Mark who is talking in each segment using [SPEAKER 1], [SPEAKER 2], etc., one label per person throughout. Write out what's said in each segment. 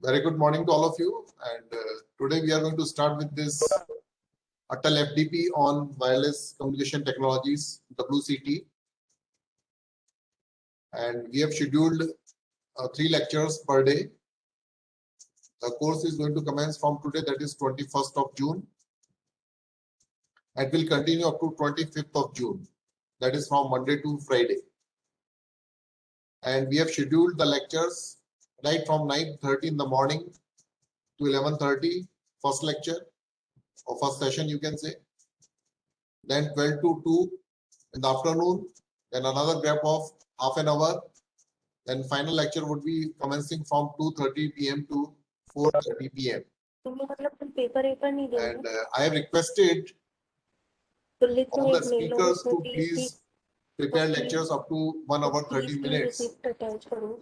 [SPEAKER 1] Very good morning to all of you. And today we are going to start with this Atal FDP on wireless communication technologies, WCT. And we have scheduled 3 lectures per day. The course is going to commence from today, that is 21st of June. And will continue up to 25th of June. That is from Monday to Friday. And we have scheduled the lectures right from 9:30 in the morning to 11:30, first lecture or first session you can say. Then 12 to 2 in the afternoon, then another gap of half an hour. Then final lecture would be commencing from 2:30 p.m. to 4:30 p.m. And I have requested all the speakers to please prepare lectures up to 1 hour 30 minutes.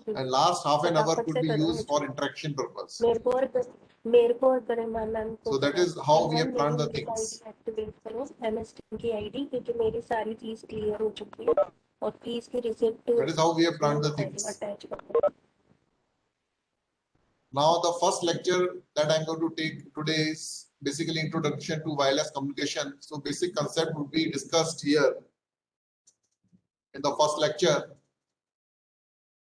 [SPEAKER 1] And last half an hour could be used for interaction purpose. So that is how we have planned the things. That is how we have planned the things. Now the first lecture that I'm going to take today is basically introduction to wireless communication. So basic concept would be discussed here in the first lecture.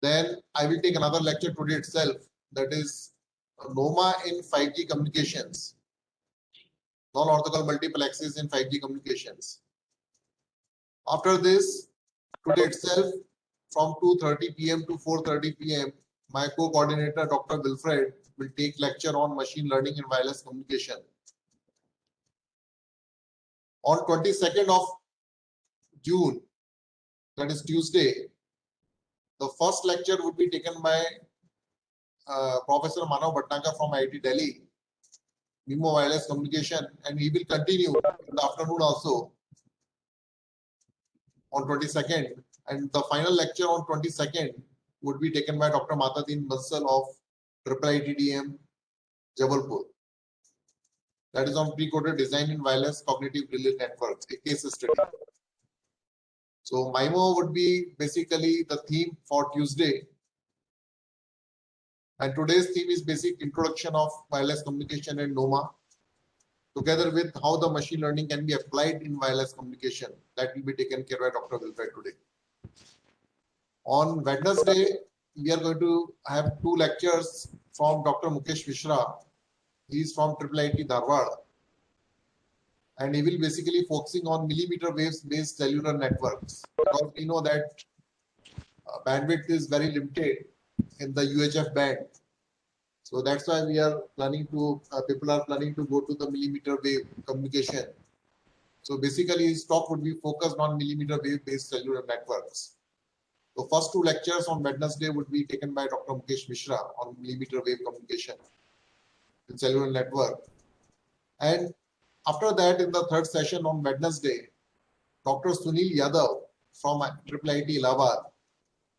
[SPEAKER 1] Then I will take another lecture today itself, that is NOMA in 5G communications, non-orthogonal multiple access in 5G communications. After this, today itself from 2:30 p.m. to 4:30 p.m. my co-coordinator Dr. Wilfred will take lecture on machine learning in wireless communication. On 22nd of June, that is Tuesday, the first lecture would be taken by Professor Manav Bhatnagar from IIT Delhi, MIMO wireless communication, and he will continue in the afternoon also on 22nd. And the final lecture on 22nd would be taken by Dr. Matadin Bansal of IIIT Jabalpur. That is on pre-coded design in wireless cognitive relay networks, a case study. So MIMO would be basically the theme for Tuesday. And today's theme is basic introduction of wireless communication and NOMA, together with how the machine learning can be applied in wireless communication. That will be taken care by Dr. Wilfred today. On Wednesday, we are going to have 2 lectures from Dr. Mukesh Mishra. He is from IIIT Dharwad. And he will basically focusing on millimeter waves based cellular networks. Because we know that bandwidth is very limited in the UHF band. So that's why we are planning to, people are planning to go to the millimeter wave communication. So basically his talk would be focused on millimeter wave based cellular networks. The first 2 lectures on Wednesday would be taken by Dr. Mukesh Mishra on millimeter wave communication in cellular network. And after that, in the third session on Wednesday, Dr. Sunil Yadav from IIIT Allahabad,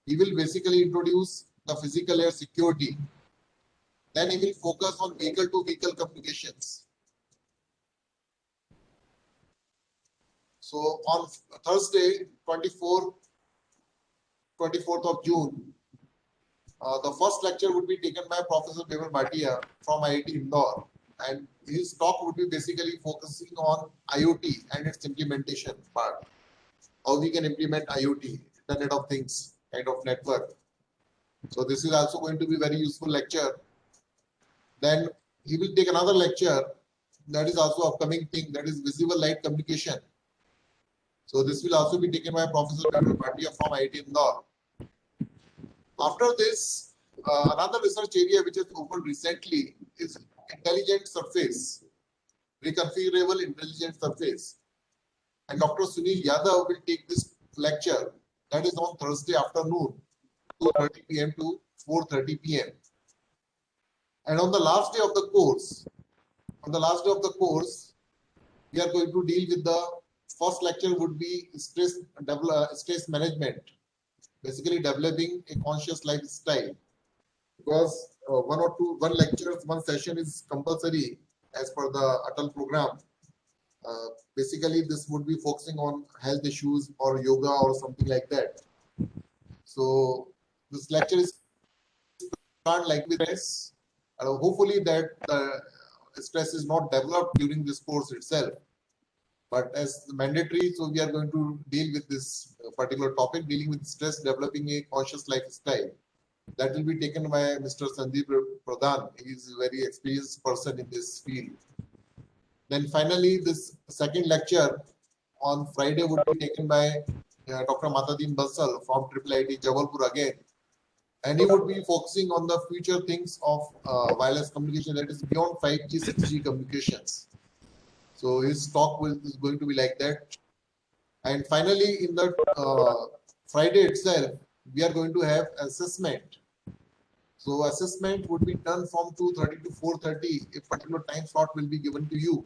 [SPEAKER 1] he will basically introduce the physical layer security. Then he will focus on vehicle-to-vehicle communications. So on Thursday, 24th of June, the first lecture would be taken by Professor Bimal Bhatia from IIT Indore, and his talk would be basically focusing on IoT and its implementation part. How we can implement IoT, Internet of Things kind of network. So this is also going to be very useful lecture. Then he will take another lecture that is also upcoming thing, that is visible light communication. So this will also be taken by Professor Bimal Bhatia from IIT Indore. After this, another research area which has opened recently is intelligent surface, reconfigurable intelligent surface. And Dr. Sunil Yadav will take this lecture, that is on Thursday afternoon, 2:30 p.m. to 4:30 p.m. And on the last day of the course, we are going to deal with the first lecture would be stress management. Basically developing a conscious lifestyle, because one session is compulsory as per the Atal program. Basically this would be focusing on health issues or yoga or something like that. So this lecture is planned like this. Hopefully that the stress is not developed during this course itself, but as mandatory, so we are going to deal with this particular topic, dealing with stress, developing a conscious lifestyle. That will be taken by Mr. Sandeep Pradhan. He is a very experienced person in this field. Then finally, this second lecture on Friday would be taken by Dr. Matadin Bansal from IIIT Jabalpur again. And he would be focusing on the future things of wireless communication, that is beyond 5G, 6G communications. So his talk is going to be like that. And finally, in the Friday itself, we are going to have assessment. So assessment would be done from 2:30 to 4:30. A particular time slot will be given to you.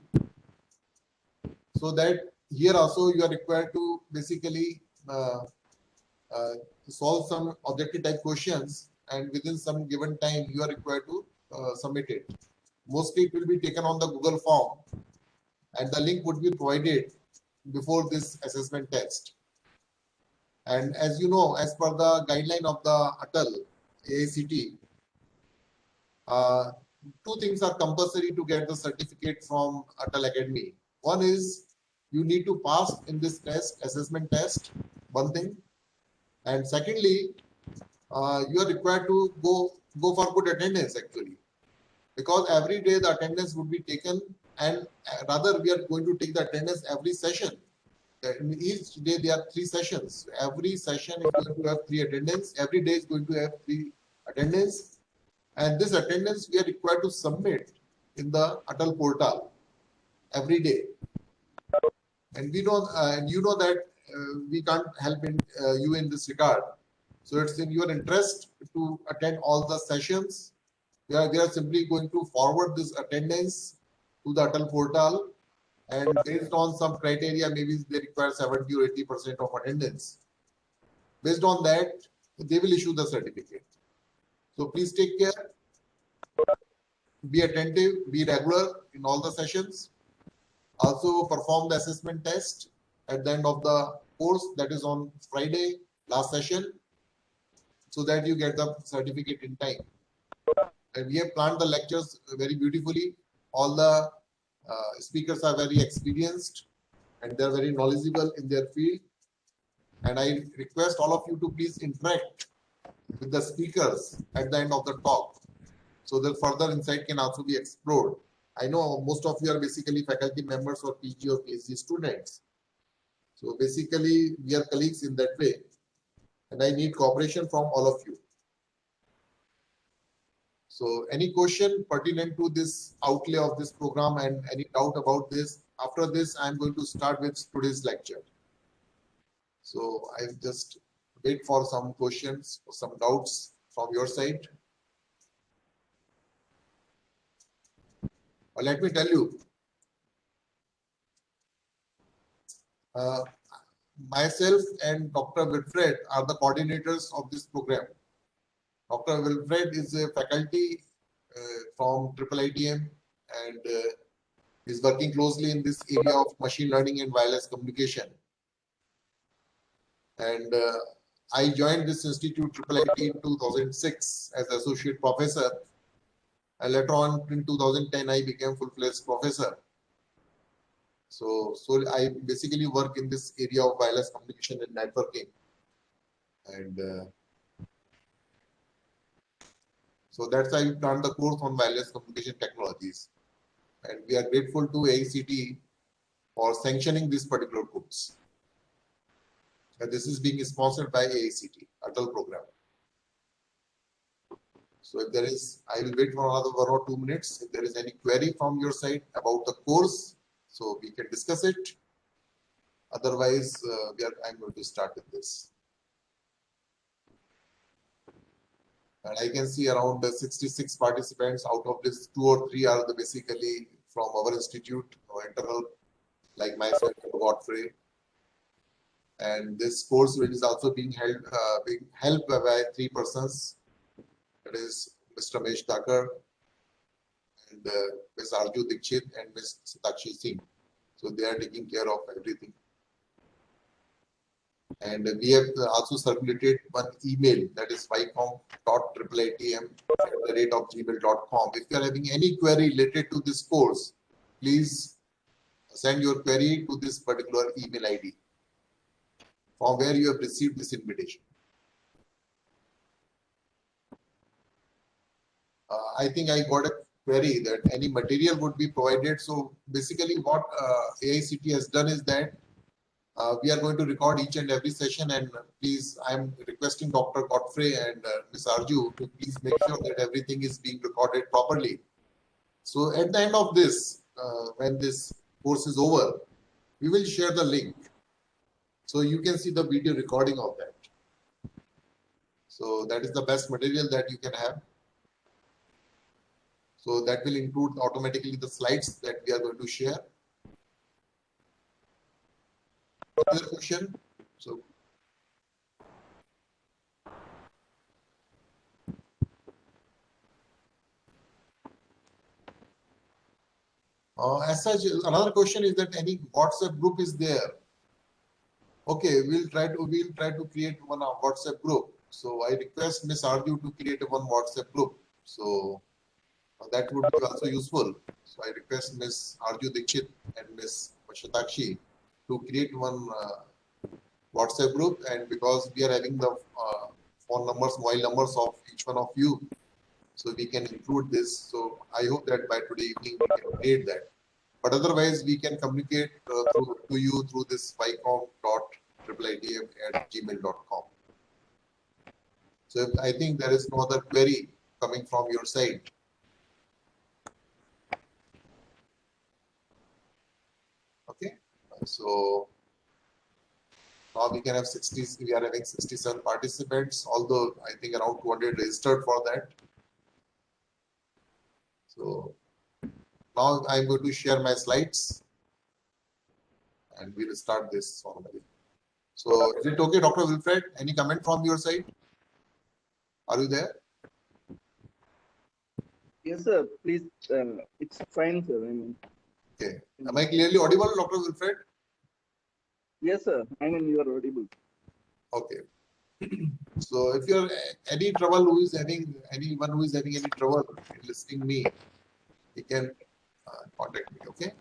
[SPEAKER 1] So that here also you are required to basically solve some objective type questions, and within some given time you are required to submit it. Mostly it will be taken on the Google form, and the link would be provided before this assessment test. And as you know, as per the guideline of the ATAL AICT, two things are compulsory to get the certificate from ATAL Academy. One is you need to pass in this test, assessment test, one thing. And secondly, you are required to go for good attendance actually, because every day the attendance would be taken, and rather we are going to take the attendance every session. In each day there are 3 sessions. Every session is going to have 3 attendance. Every day is going to have 3 attendance, and this attendance we are required to submit in the ATAL portal every day. And we know, and you know that we can't help you in this regard. So it's in your interest to attend all the sessions. We are simply going to forward this attendance to the ATAL portal, and based on some criteria, maybe they require 70 or 80% of attendance. Based on that, they will issue the certificate. So please take care, be attentive, be regular in all the sessions. Also perform the assessment test at the end of the course, that is on Friday, last session, so that you get the certificate in time. And we have planned the lectures very beautifully. All the speakers are very experienced and they're very knowledgeable in their field. And I request all of you to please interact with the speakers at the end of the talk, so that further insight can also be explored. I know most of you are basically faculty members or PG or PhD students. So basically we are colleagues in that way, and I need cooperation from all of you. So any question pertinent to this outlay of this program and any doubt about this? After this, I'm going to start with today's lecture. So I'll just wait for some questions or some doubts from your side. Let me tell you, myself and Dr. Wilfred are the coordinators of this program. Dr. Wilfred is a faculty from IIITM and is working closely in this area of machine learning and wireless communication. And I joined this institute IIIT in 2006 as associate professor, and later on in 2010 I became full-fledged professor. So I basically work in this area of wireless communication and networking, and so that's why we planned the course on wireless communication technologies, and we are grateful to AICT for sanctioning this particular course. And this is being sponsored by AICT, ATAL program. So if there is, I will wait for another 1 or 2 minutes. If there is any query from your side about the course, so we can discuss it. Otherwise, I'm going to start with this. And I can see around 66 participants. Out of this, 2 or 3 are basically from our institute or internal, like myself and Godfrey. And this course is also being helped by 3 persons. That is Mr. Mesh Thakur and Ms. Arju Dikshit and Ms. Satakshi Singh. So they are taking care of everything. And we have also circulated one email, that is vycom.atm@gmail.com. If you are having any query related to this course, please send your query to this particular email ID from where you have received this invitation. I think I got a query that any material would be provided. So basically what AICT has done is that we are going to record each and every session, and please, I am requesting Dr. Godfrey and Ms. Arju to please make sure that everything is being recorded properly. So at the end of this, when this course is over, we will share the link. So you can see the video recording of that. So that is the best material that you can have. So that will include automatically the slides that we are going to share. Another question. So as such, another question is that any WhatsApp group is there. Okay, we'll try to create one WhatsApp group. So I request Ms. Arju to create one WhatsApp group. So that would be also useful. So I request Ms. Arju Dikshit and Ms. Shatakshi to create one WhatsApp group, and because we are having the phone numbers, mobile numbers of each one of you, so we can include this. So I hope that by today evening we can create that. But otherwise, we can communicate to you through this vycom.atm@gmail.com. So I think there is no other query coming from your side. Okay, so now we can have 60. We are having 67 participants, although I think around 200 registered for that. So now I'm going to share my slides, and we will start this formally. So is it okay, Dr. Wilfred? Any comment from your side? Are you there?
[SPEAKER 2] Yes, sir. Please, it's fine, sir.
[SPEAKER 1] Okay. Am I clearly audible, Dr. Wilfred?
[SPEAKER 2] Yes, sir. You are audible.
[SPEAKER 1] Okay. So if you're any trouble, who is having anyone who is having any trouble in listening me, he can contact me. Okay.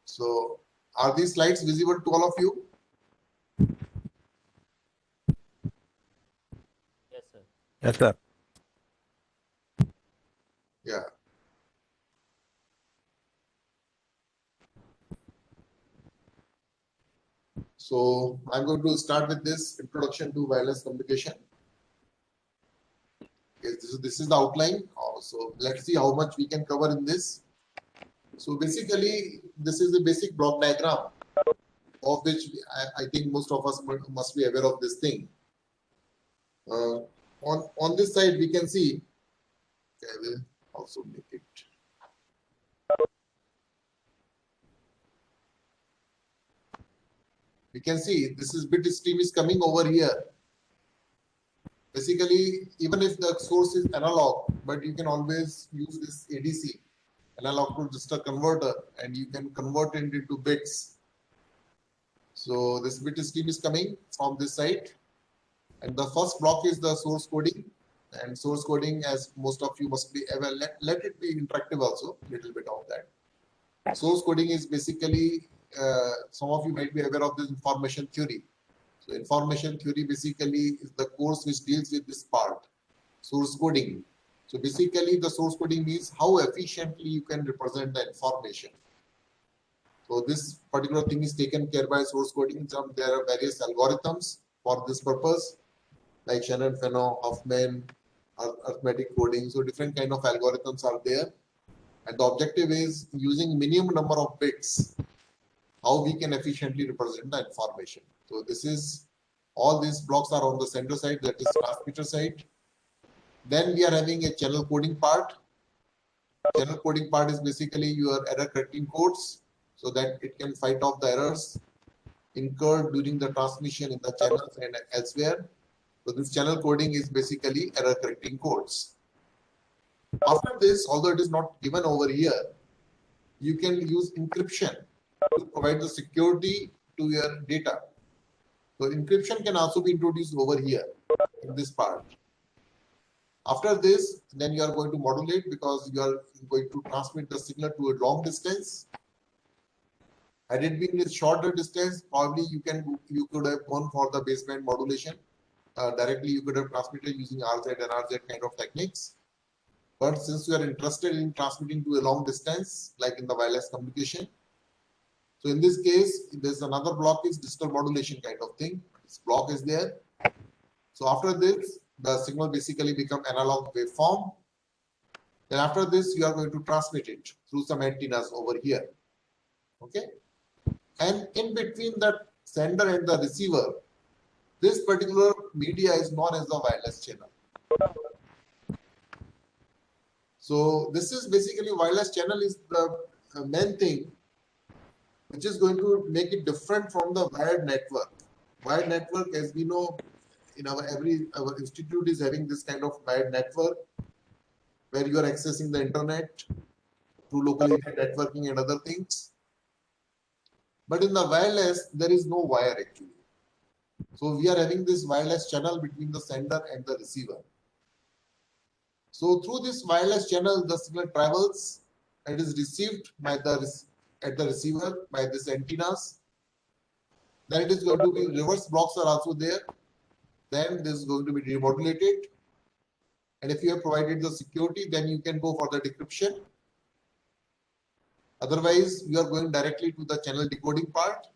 [SPEAKER 1] So are these slides visible to all of you?
[SPEAKER 3] Yes, sir.
[SPEAKER 4] Yes, sir.
[SPEAKER 1] Yeah. So I'm going to start with this introduction to wireless communication. Okay, this is the outline. So let's see how much we can cover in this. So basically, this is the basic block diagram, of which I think most of us must be aware of this thing. On this side, we can see. Okay, I will also make it. We can see this is bit stream is coming over here. Basically, even if the source is analog, but you can always use this ADC, analog to digital converter, and you can convert it into bits. So this bit stream is coming from this side, and the first block is the source coding. And source coding, as most of you must be aware, let it be interactive also, little bit of that. Source coding is basically, some of you might be aware of this information theory. So information theory basically is the course which deals with this part, source coding. So basically the source coding means how efficiently you can represent the information. So this particular thing is taken care by source coding. There are various algorithms for this purpose, like Shannon, Fano, Huffman, arithmetic coding. So different kind of algorithms are there. And the objective is using minimum number of bits, how we can efficiently represent the information. So this is, all these blocks are on the sender side, that is transmitter side. Then we are having a channel coding part. Channel coding part is basically your error correcting codes, so that it can fight off the errors incurred during the transmission in the channels and elsewhere. So this channel coding is basically error correcting codes. After this, although it is not given over here, you can use encryption to provide the security to your data. So encryption can also be introduced over here in this part. After this, then you are going to modulate because you are going to transmit the signal to a long distance. Had it been a shorter distance, probably you could have gone for the baseband modulation. Directly you could have transmitted using RZ and RZ kind of techniques. But since you are interested in transmitting to a long distance, like in the wireless communication, so in this case, there's another block is digital modulation kind of thing. This block is there. So after this, the signal basically become analog waveform. Then after this, you are going to transmit it through some antennas over here. Okay. And in between the sender and the receiver, this particular media is known as the wireless channel. So this is basically wireless channel is the main thing which is going to make it different from the wired network. Wired network, as we know, in our institute is having this kind of wired network where you are accessing the internet through local networking and other things. But in the wireless, there is no wire actually. So we are having this wireless channel between the sender and the receiver. So through this wireless channel, the signal travels and is received by at the receiver by these antennas. Then it is going to be reverse blocks are also there. Then this is going to be remodulated. And if you have provided the security, then you can go for the decryption. Otherwise, you are going directly to the channel decoding part.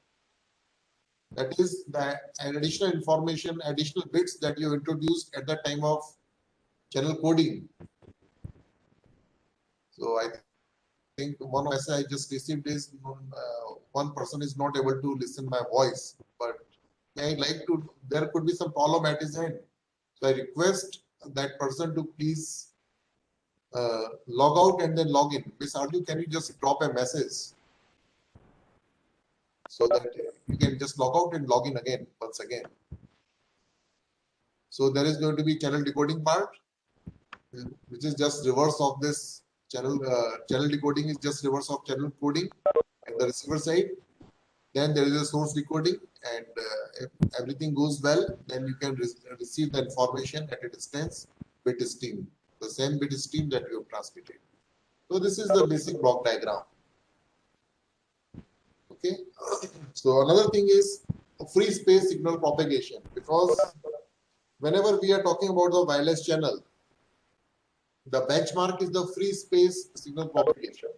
[SPEAKER 1] That is the additional information, additional bits that you introduced at the time of channel coding. So I think one message I just received is one person is not able to listen my voice, but I like to, there could be some problem at his end. So I request that person to please log out and then log in. Ms. Arju, can you just drop a message so that you can just log out and log in again once again. So there is going to be channel decoding part, which is just reverse of this channel. Channel decoding is just reverse of channel coding at the receiver side. Then there is a source decoding, and if everything goes well, then you can receive the information at a distance bit stream, the same bit stream that you have transmitted. So this is the basic block diagram. Okay. So another thing is free space signal propagation, because whenever we are talking about the wireless channel, the benchmark is the free space signal propagation.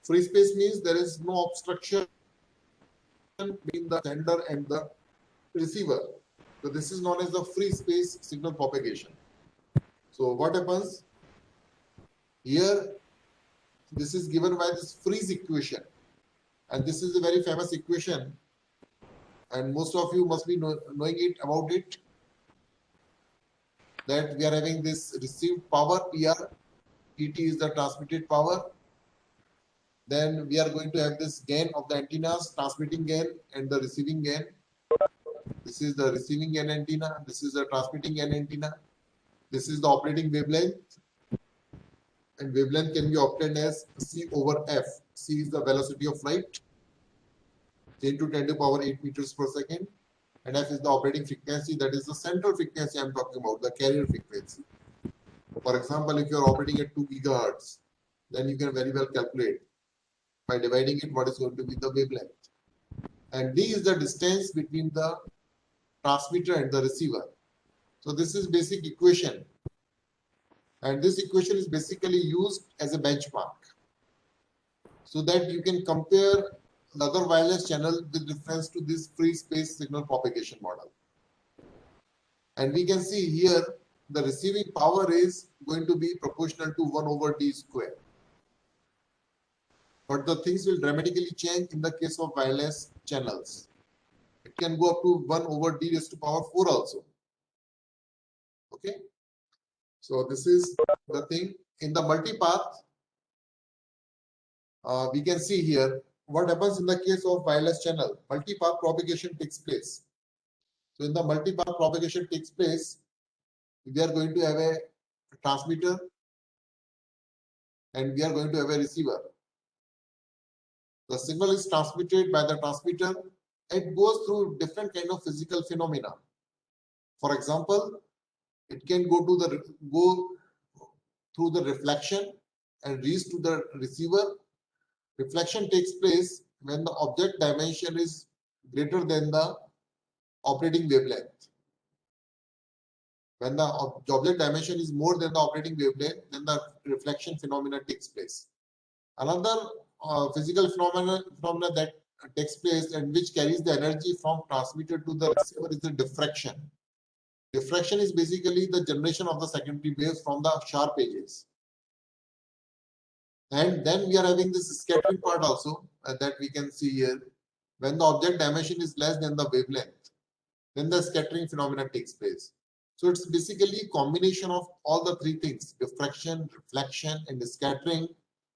[SPEAKER 1] Free space means there is no obstruction between the sender and the receiver. So this is known as the free space signal propagation. So what happens here? This is given by this freeze equation, and this is a very famous equation, and most of you must be knowing it about it. That we are having this received power PR, PT is the transmitted power. Then we are going to have this gain of the antennas, transmitting gain and the receiving gain. This is the receiving gain antenna. This is the transmitting gain antenna. This is the operating wavelength. And wavelength can be obtained as C over F. C is the velocity of light, 10 to 10 to the power 8 meters per second. And F is the operating frequency, that is the central frequency I am talking about, the carrier frequency. For example, if you are operating at 2 gigahertz, then you can very well calculate by dividing it what is going to be the wavelength. And D is the distance between the transmitter and the receiver. So this is basic equation. And this equation is basically used as a benchmark, so that you can compare the other wireless channel with reference to this free space signal propagation model. And we can see here the receiving power is going to be proportional to 1 over D square. But the things will dramatically change in the case of wireless channels. It can go up to 1 over D raised to power 4 also. Okay. So this is the thing. In the multipath, we can see here what happens in the case of wireless channel. Multipath propagation takes place. So in the multipath propagation takes place, we are going to have a transmitter and we are going to have a receiver. The signal is transmitted by the transmitter. It goes through different kind of physical phenomena. For example, it can go through the reflection and reach to the receiver. Reflection takes place when the object dimension is greater than the operating wavelength. When the object dimension is more than the operating wavelength, then the reflection phenomena takes place. Another physical phenomena that takes place and which carries the energy from transmitter to the receiver is the diffraction. Diffraction is basically the generation of the secondary waves from the sharp edges. And then we are having this scattering part also that we can see here. When the object dimension is less than the wavelength, then the scattering phenomena takes place. So it's basically a combination of all the three things: diffraction, reflection, and scattering,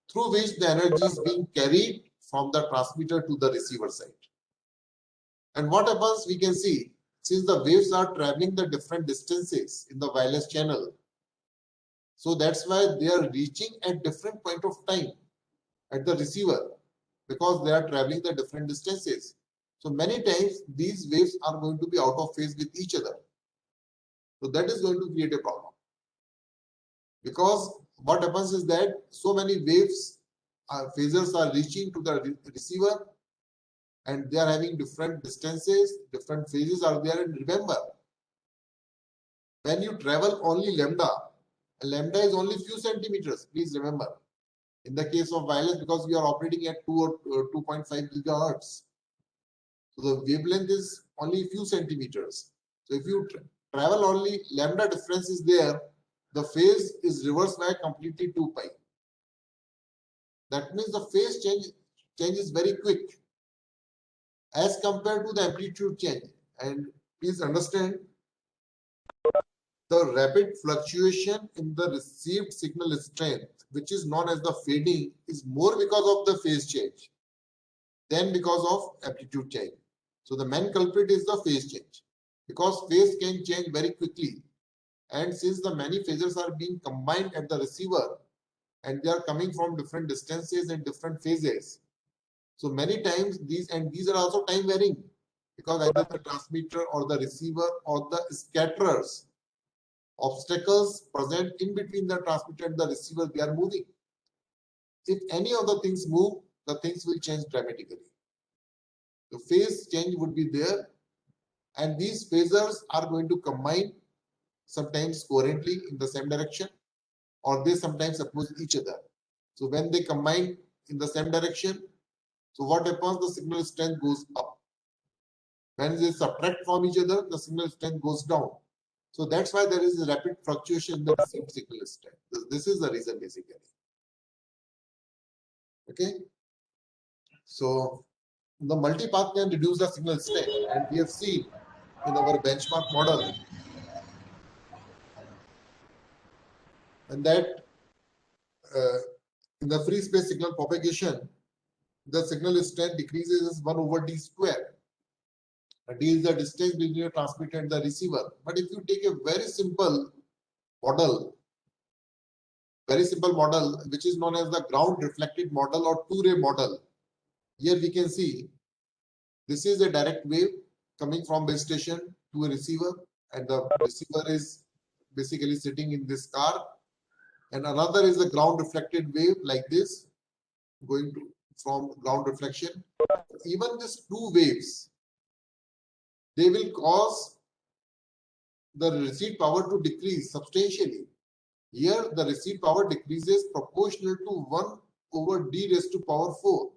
[SPEAKER 1] through which the energy is being carried from the transmitter to the receiver side. And what happens, we can see, since the waves are traveling the different distances in the wireless channel, so that's why they are reaching at different point of time at the receiver, because they are traveling the different distances. So many times these waves are going to be out of phase with each other. So that is going to create a problem. Because what happens is that so many waves, phasors are reaching to the receiver and they are having different distances, different phases are there. And remember, when you travel only lambda is only few centimeters, please remember. In the case of wireless, because we are operating at 2 or 2.5 gigahertz. So the wavelength is only few centimeters. So if you travel only lambda difference is there, the phase is reversed by completely 2 pi. That means the phase change is very quick as compared to the amplitude change. And please understand, the rapid fluctuation in the received signal strength, which is known as the fading, is more because of the phase change than because of amplitude change. So the main culprit is the phase change, because phase can change very quickly. And since the many phasors are being combined at the receiver and they are coming from different distances and different phases, so many times these are also time varying, because either the transmitter or the receiver or the scatterers, obstacles present in between the transmitter and the receiver, they are moving. If any of the things move, the things will change dramatically. The phase change would be there, and these phasors are going to combine sometimes coherently in the same direction, or they sometimes oppose each other. So when they combine in the same direction, so what happens? The signal strength goes up. When they subtract from each other, the signal strength goes down. So that's why there is a rapid fluctuation in the received signal strength. This is the reason basically. Okay. So the multipath can reduce the signal strength, and we have seen in our benchmark model and that in the free space signal propagation, the signal strength decreases as 1 over d square. D is the distance between the transmitter and the receiver. But if you take a very simple model, which is known as the ground reflected model or two-ray model, here we can see this is a direct wave coming from base station to a receiver, and the receiver is basically sitting in this car, and another is the ground reflected wave like this going to from ground reflection. Even these two waves, they will cause the receive power to decrease substantially. Here the receive power decreases proportional to 1 over d raised to power 4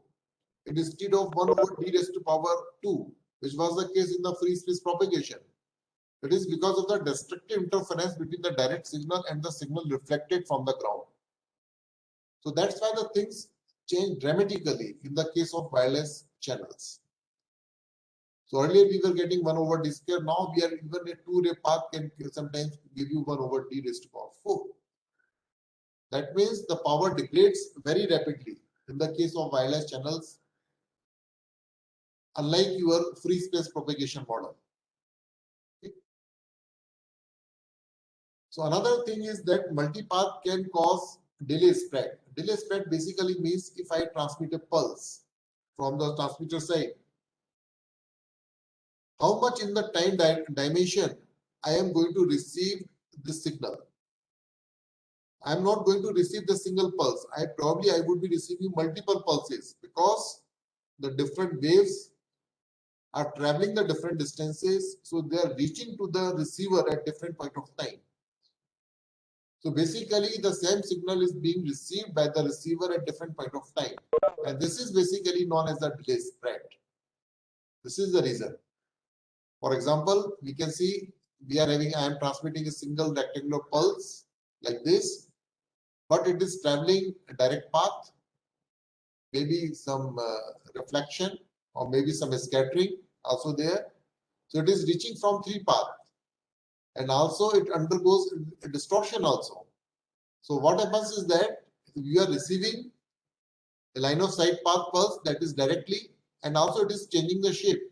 [SPEAKER 1] instead of 1 over d raised to power 2, which was the case in the free space propagation. It is because of the destructive interference between the direct signal and the signal reflected from the ground. So that's why the things change dramatically in the case of wireless channels. So earlier we were getting 1 over d square. Now we are even a two-ray path can sometimes give you 1 over d raised to power 4. That means the power degrades very rapidly in the case of wireless channels, unlike your free space propagation model. So another thing is that multipath can cause delay spread. Delay spread basically means if I transmit a pulse from the transmitter side, how much in the time dimension I am going to receive this signal. I am not going to receive the single pulse. I would be receiving multiple pulses because the different waves are traveling the different distances, so they are reaching to the receiver at different point of time. So basically the same signal is being received by the receiver at different point of time, and this is basically known as the delay spread. This is the reason. For example, we can see I am transmitting a single rectangular pulse like this, but it is traveling a direct path, maybe some reflection or maybe some scattering also there. So it is reaching from three paths, and also it undergoes a distortion also. So what happens is that you are receiving a line of sight path pulse that is directly, and also it is changing the shape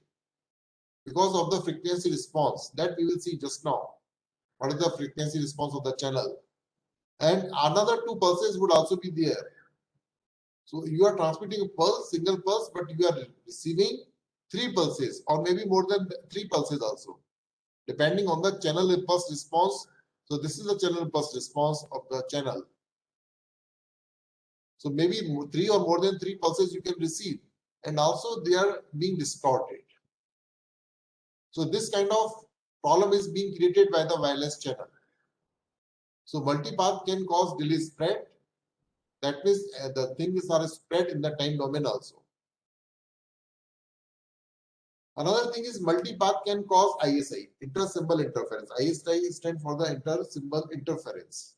[SPEAKER 1] because of the frequency response that we will see just now. What is the frequency response of the channel? And another two pulses would also be there. So you are transmitting a pulse, single pulse, but you are receiving three pulses or maybe more than three pulses also, depending on the channel impulse response. So this is the channel impulse response of the channel. So maybe three or more than three pulses you can receive, and also they are being distorted. So this kind of problem is being created by the wireless channel. So multipath can cause delay spread. That means the things are spread in the time domain also. Another thing is multipath can cause ISI, inter-symbol interference. ISI stands for the inter-symbol interference.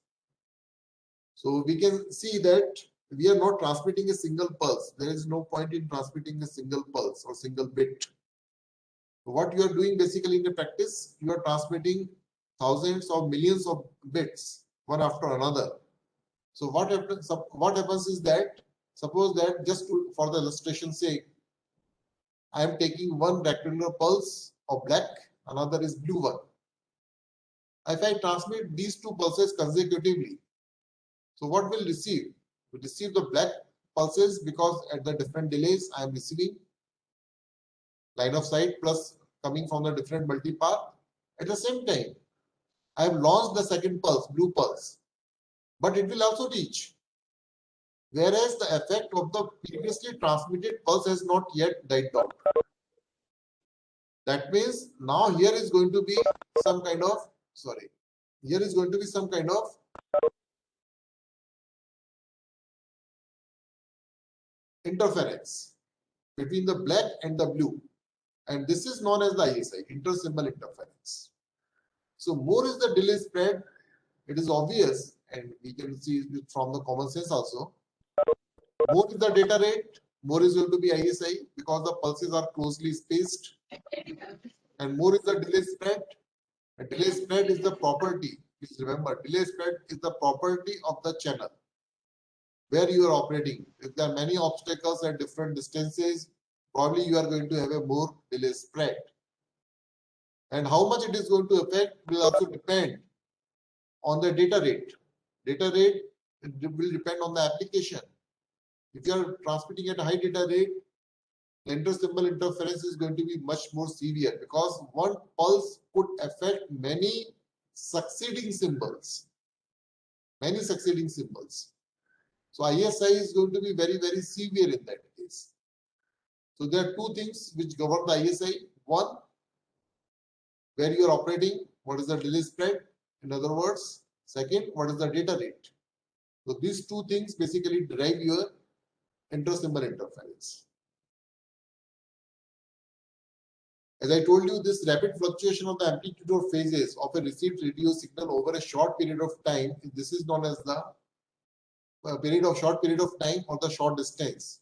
[SPEAKER 1] So we can see that we are not transmitting a single pulse. There is no point in transmitting a single pulse or single bit. So what you are doing basically in the practice, you are transmitting thousands or millions of bits one after another. So what happens is that, suppose that for the illustration's sake, I am taking one rectangular pulse of black, another is blue one. If I transmit these two pulses consecutively, so what will receive? We receive the black pulses because at the different delays I am receiving line of sight plus coming from the different multipath. At the same time, I have launched the second pulse, blue pulse, but it will also reach. Whereas the effect of the previously transmitted pulse has not yet died down. That means now here is going to be some kind of, interference between the black and the blue. And this is known as the ISI, inter-symbol interference. So more is the delay spread, it is obvious, and we can see it from the common sense also. More is the data rate, more is going to be ISI because the pulses are closely spaced. And more is the delay spread. A delay spread is the property. Please remember, delay spread is the property of the channel where you are operating. If there are many obstacles at different distances, probably you are going to have a more delay spread. And how much it is going to affect will also depend on the data rate. Data rate will depend on the application. If you are transmitting at a high data rate, the inter-symbol interference is going to be much more severe because one pulse could affect many succeeding symbols. So ISI is going to be very, very severe in that case. So there are two things which govern the ISI. One, where you are operating, what is the delay spread? In other words, second, what is the data rate? So these two things basically drive your inter-symbol interference. As I told you, this rapid fluctuation of the amplitude or phases of a received radio signal over a short period of time, this is known as the short period of time or the short distance.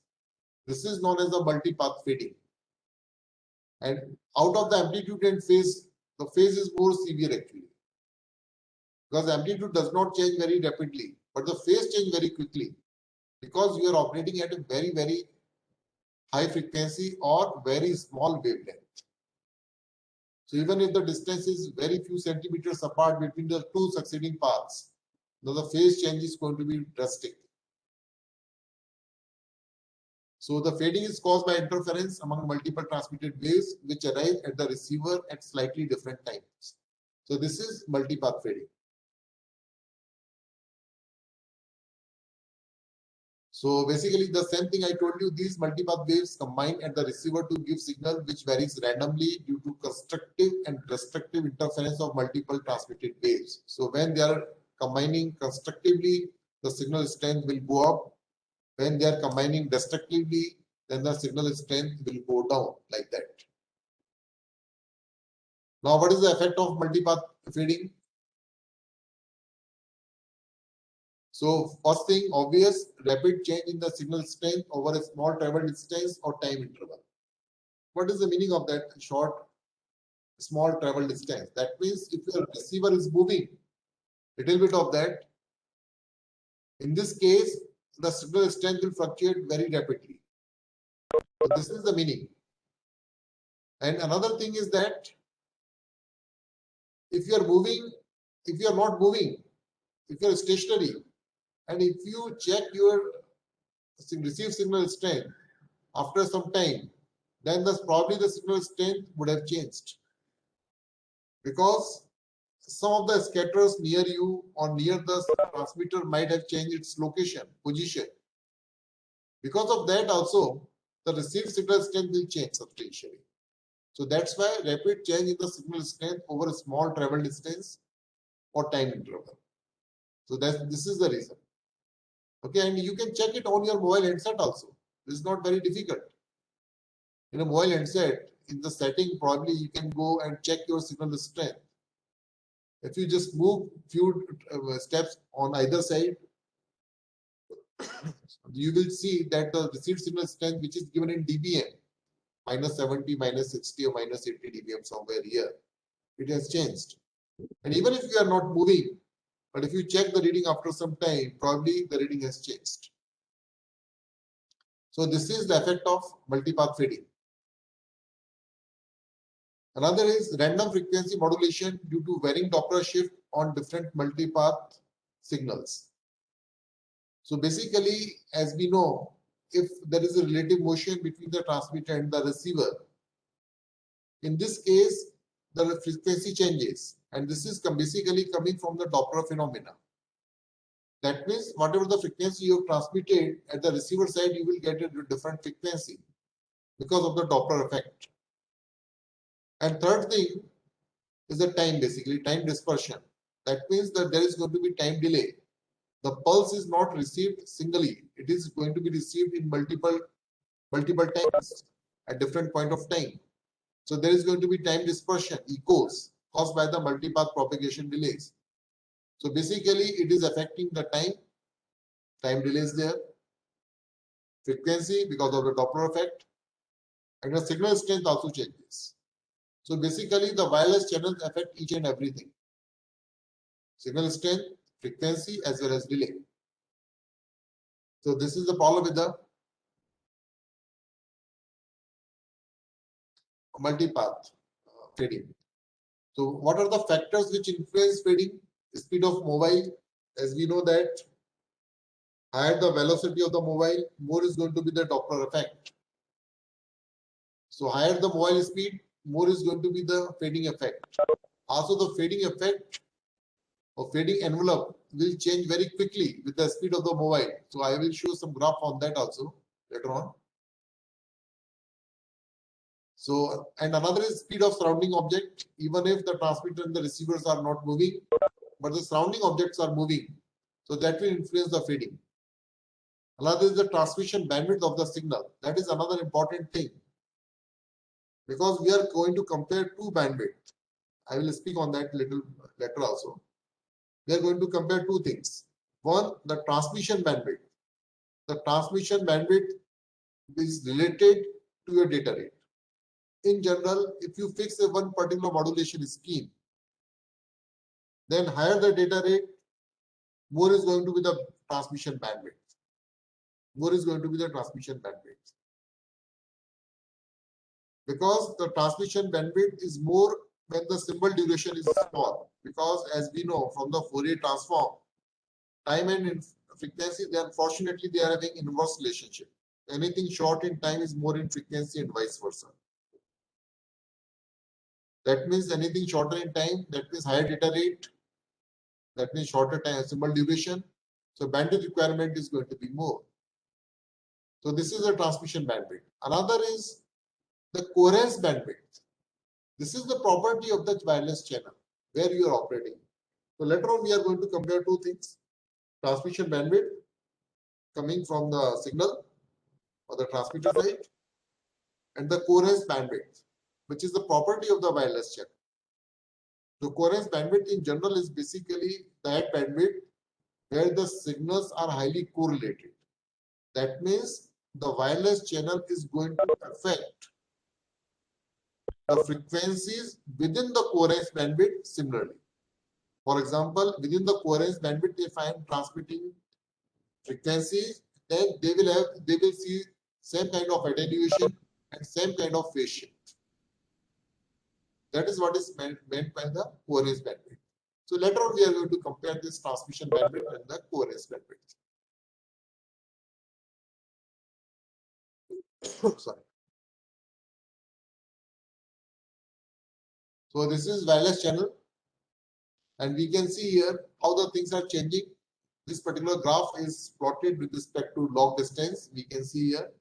[SPEAKER 1] This is known as the multipath fading. And out of the amplitude and phase, the phase is more severe actually. Because amplitude does not change very rapidly, but the phase change very quickly. Because you are operating at a very, very high frequency or very small wavelength. So even if the distance is very few centimeters apart between the two succeeding paths, now the phase change is going to be drastic. So the fading is caused by interference among multiple transmitted waves which arrive at the receiver at slightly different times. So this is multipath fading. So basically the same thing I told you, these multipath waves combine at the receiver to give signal which varies randomly due to constructive and destructive interference of multiple transmitted waves. So when they are combining constructively, the signal strength will go up. When they are combining destructively, then the signal strength will go down like that. Now, what is the effect of multipath fading? So first thing, obvious, rapid change in the signal strength over a small travel distance or time interval. What is the meaning of that short, small travel distance? That means if your receiver is moving, little bit of that, in this case, the signal strength will fluctuate very rapidly. So this is the meaning. And another thing is that if you are moving, if you are not moving, if you are stationary, and if you check your receive signal strength after some time, then probably the signal strength would have changed. Because some of the scatterers near you or near the transmitter might have changed its location, position. Because of that also, the received signal strength will change substantially. So that's why rapid change in the signal strength over a small travel distance or time interval. So this is the reason. Okay, and you can check it on your mobile handset also. This is not very difficult. In a mobile handset, in the setting, probably you can go and check your signal strength. If you just move few steps on either side, you will see that the received signal strength, which is given in dBm, minus 70, minus 60, or minus 80 dBm somewhere here, it has changed. And even if you are not moving, but if you check the reading after some time, probably the reading has changed. So this is the effect of multipath fading. Another is random frequency modulation due to varying Doppler shift on different multipath signals. So basically, as we know, if there is a relative motion between the transmitter and the receiver, in this case, the frequency changes, and this is basically coming from the Doppler phenomena. That means whatever the frequency you have transmitted at the receiver side, you will get a different frequency because of the Doppler effect. And third thing is the time, basically time dispersion. That means that there is going to be time delay. The pulse is not received singly. It is going to be received in multiple times at different point of time. So there is going to be time dispersion, echoes caused by the multipath propagation delays. So basically it is affecting the time delays there, frequency because of the Doppler effect, and the signal strength also changes. So basically the wireless channels affect each and everything. Signal strength, frequency as well as delay. So this is the problem with the multipath fading. So what are the factors which influence fading? Speed of mobile. As we know that higher the velocity of the mobile, more is going to be the Doppler effect. So higher the mobile speed, more is going to be the fading effect. Also the fading effect or fading envelope will change very quickly with the speed of the mobile. So I will show some graph on that also later on. So, and another is speed of surrounding object, even if the transmitter and the receivers are not moving, but the surrounding objects are moving. So that will influence the fading. Another is the transmission bandwidth of the signal. That is another important thing. Because we are going to compare two bandwidth. I will speak on that little later also. We are going to compare two things. One, the transmission bandwidth. The transmission bandwidth is related to your data rate. In general, if you fix a one particular modulation scheme, then higher the data rate, more is going to be the transmission bandwidth. More is going to be the transmission bandwidth. Because the transmission bandwidth is more when the symbol duration is small, because as we know from the Fourier transform, time and frequency, they unfortunately they are having inverse relationship. Anything short in time is more in frequency and vice versa. That means anything shorter in time, that means higher data rate, that means shorter time symbol duration. So bandwidth requirement is going to be more. So this is a transmission bandwidth. Another is the coherence bandwidth. This is the property of the wireless channel where you are operating. So later on we are going to compare two things. Transmission bandwidth coming from the signal or the transmitter side, and the coherence bandwidth, which is the property of the wireless channel. The coherence bandwidth in general is basically that bandwidth where the signals are highly correlated. That means the wireless channel is going to affect the frequencies within the coherence bandwidth similarly. For example, within the coherence bandwidth, if I am transmitting frequencies, then they will see same kind of attenuation and same kind of phase shift. That is what is meant by the coherence bandwidth. So later on we are going to compare this transmission bandwidth and the coherence bandwidth. Sorry. So this is wireless channel, and we can see here how the things are changing. This particular graph is plotted with respect to log distance. We can see here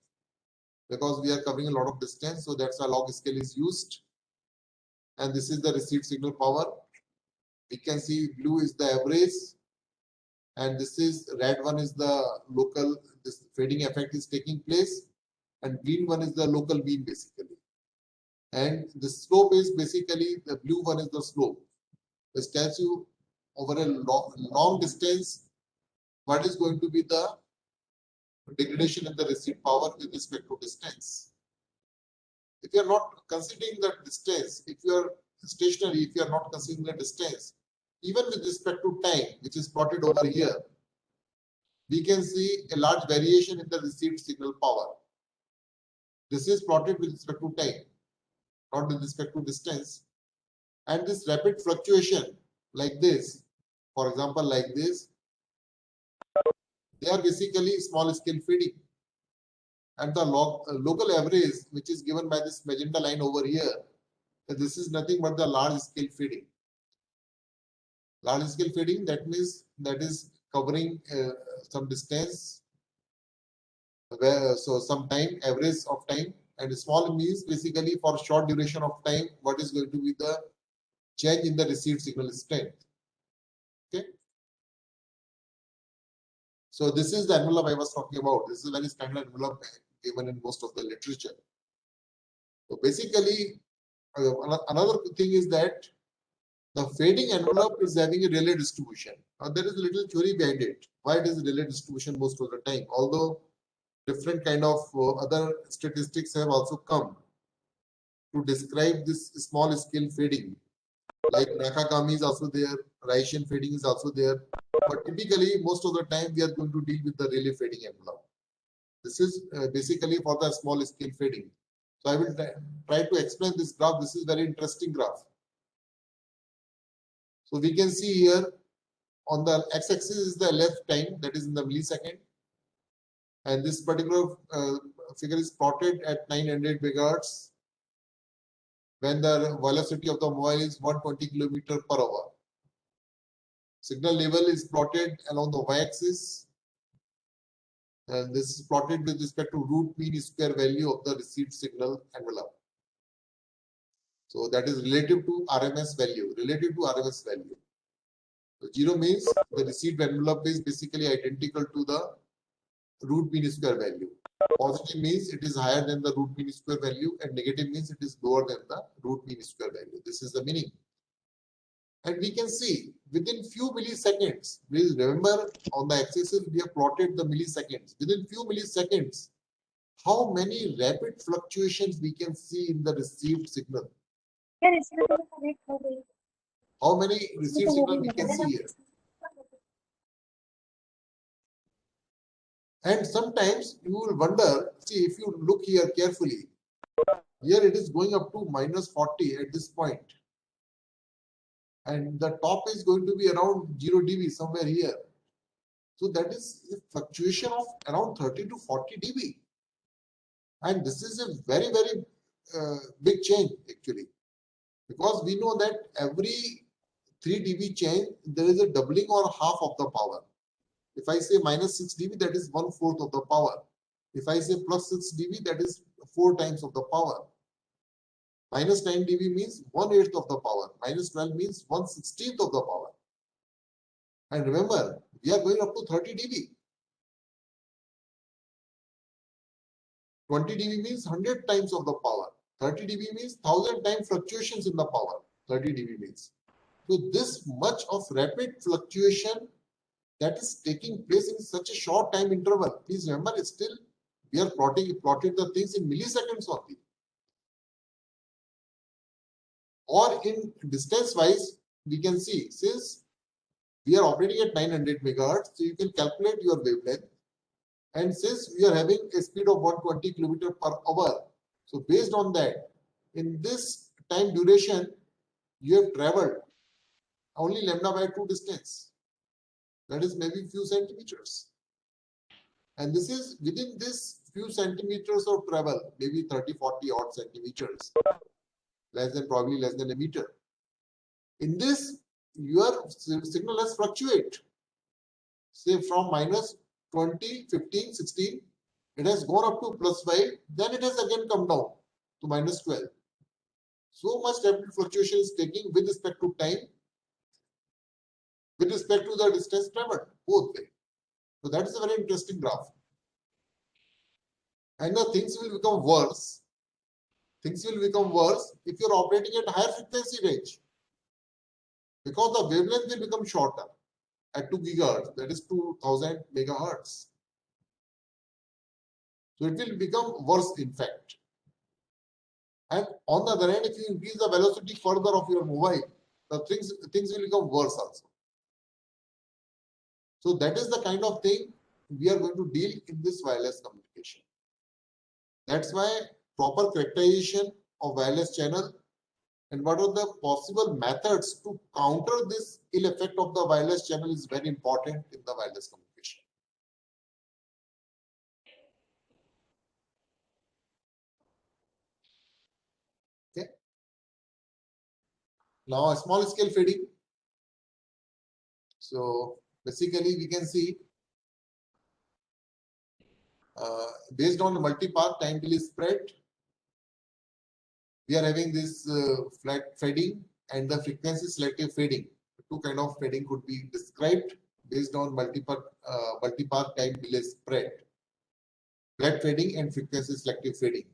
[SPEAKER 1] because we are covering a lot of distance, so that's why log scale is used. And this is the received signal power. We can see blue is the average, and this is red one is the local. This fading effect is taking place, and green one is the local mean basically. And the slope is basically the blue one is the slope, which tells you over a long distance what is going to be the degradation in the received power with respect to distance. If you are not considering the distance, if you are stationary, if you are not considering the distance, even with respect to time, which is plotted over here, we can see a large variation in the received signal power. This is plotted with respect to time, not with respect to distance. And this rapid fluctuation like this, for example, like this, they are basically small scale fading. And the local average, which is given by this magenta line over here, this is nothing but the large scale fading. Large scale fading, that means that is covering some distance, where, so some time, average of time, and small means basically for short duration of time, what is going to be the change in the received signal strength. Okay. So this is the envelope I was talking about. This is very standard envelope given in most of the literature. So basically, another thing is that the fading envelope is having a Rayleigh distribution. Now there is a little theory behind it. Why it is Rayleigh distribution most of the time? Although different kind of other statistics have also come to describe this small scale fading. Like Nakagami is also there, Rayleigh fading is also there. But typically, most of the time, we are going to deal with the Rayleigh fading envelope. This is basically for the small scale fading. So I will try to explain this graph. This is very interesting graph. So we can see here on the x-axis is the left time, that is in the millisecond. And this particular figure is plotted at 900 megahertz when the velocity of the mobile is 120 kilometer per hour. Signal level is plotted along the y-axis, and this is plotted with respect to root mean square value of the received signal envelope. So that is relative to RMS value, So 0 means the received envelope is basically identical to the root mean square value. Positive means it is higher than the root mean square value, and negative means it is lower than the root mean square value. This is the meaning. And we can see within few milliseconds, please remember on the axis we have plotted the milliseconds. Within few milliseconds, how many rapid fluctuations we can see in the received signal. How many received signal we can see here. And sometimes you will wonder, see if you look here carefully, here it is going up to -40 at this point. and the top is going to be around 0 dB somewhere here. So that is a fluctuation of around 30 to 40 dB. And this is a very, very big change actually, because we know that every 3 dB change, there is a doubling or half of the power. If I say minus 6 dB, that is 1/4 of the power. If I say plus 6 dB, that is 4 times of the power. Minus 9 dB means 1/8 of the power. Minus 12 means 1/16 of the power. And remember, we are going up to 30 dB. 20 dB means 100 times of the power. 30 dB means 1000 times fluctuations in the power. 30 dB means. So this much of rapid fluctuation that is taking place in such a short time interval. Please remember, it's still we are plotted the things in milliseconds only. Or in distance wise, we can see since we are operating at 900 megahertz, so you can calculate your wavelength. And since we are having a speed of 120 kilometer per hour, so based on that, in this time duration, you have traveled only lambda by 2 distance. That is maybe few centimeters. And this is within this few centimeters of travel, maybe 30, 40 odd centimeters, probably less than a meter. In this, your signal has fluctuate. Say from minus 20, 15, 16, it has gone up to plus 5, then it has again come down to minus 12. So much rapid fluctuation is taking with respect to time, with respect to the distance traveled, both way. So that is a very interesting graph. And the things will become worse. Things will become worse if you are operating at higher frequency range, because the wavelength will become shorter at 2 gigahertz, that is 2000 megahertz. So it will become worse in fact. And on the other hand, if you increase the velocity further of your mobile, the things will become worse also. So that is the kind of thing we are going to deal in this wireless communication. That's why proper characterization of wireless channel and what are the possible methods to counter this ill effect of the wireless channel is very important in the wireless communication. Okay. Now a small scale fading. So basically we can see based on the multi-path time delay spread, we are having this flat fading and the frequency selective fading. Two kind of fading could be described based on multi-path time delay spread, flat fading and frequency selective fading.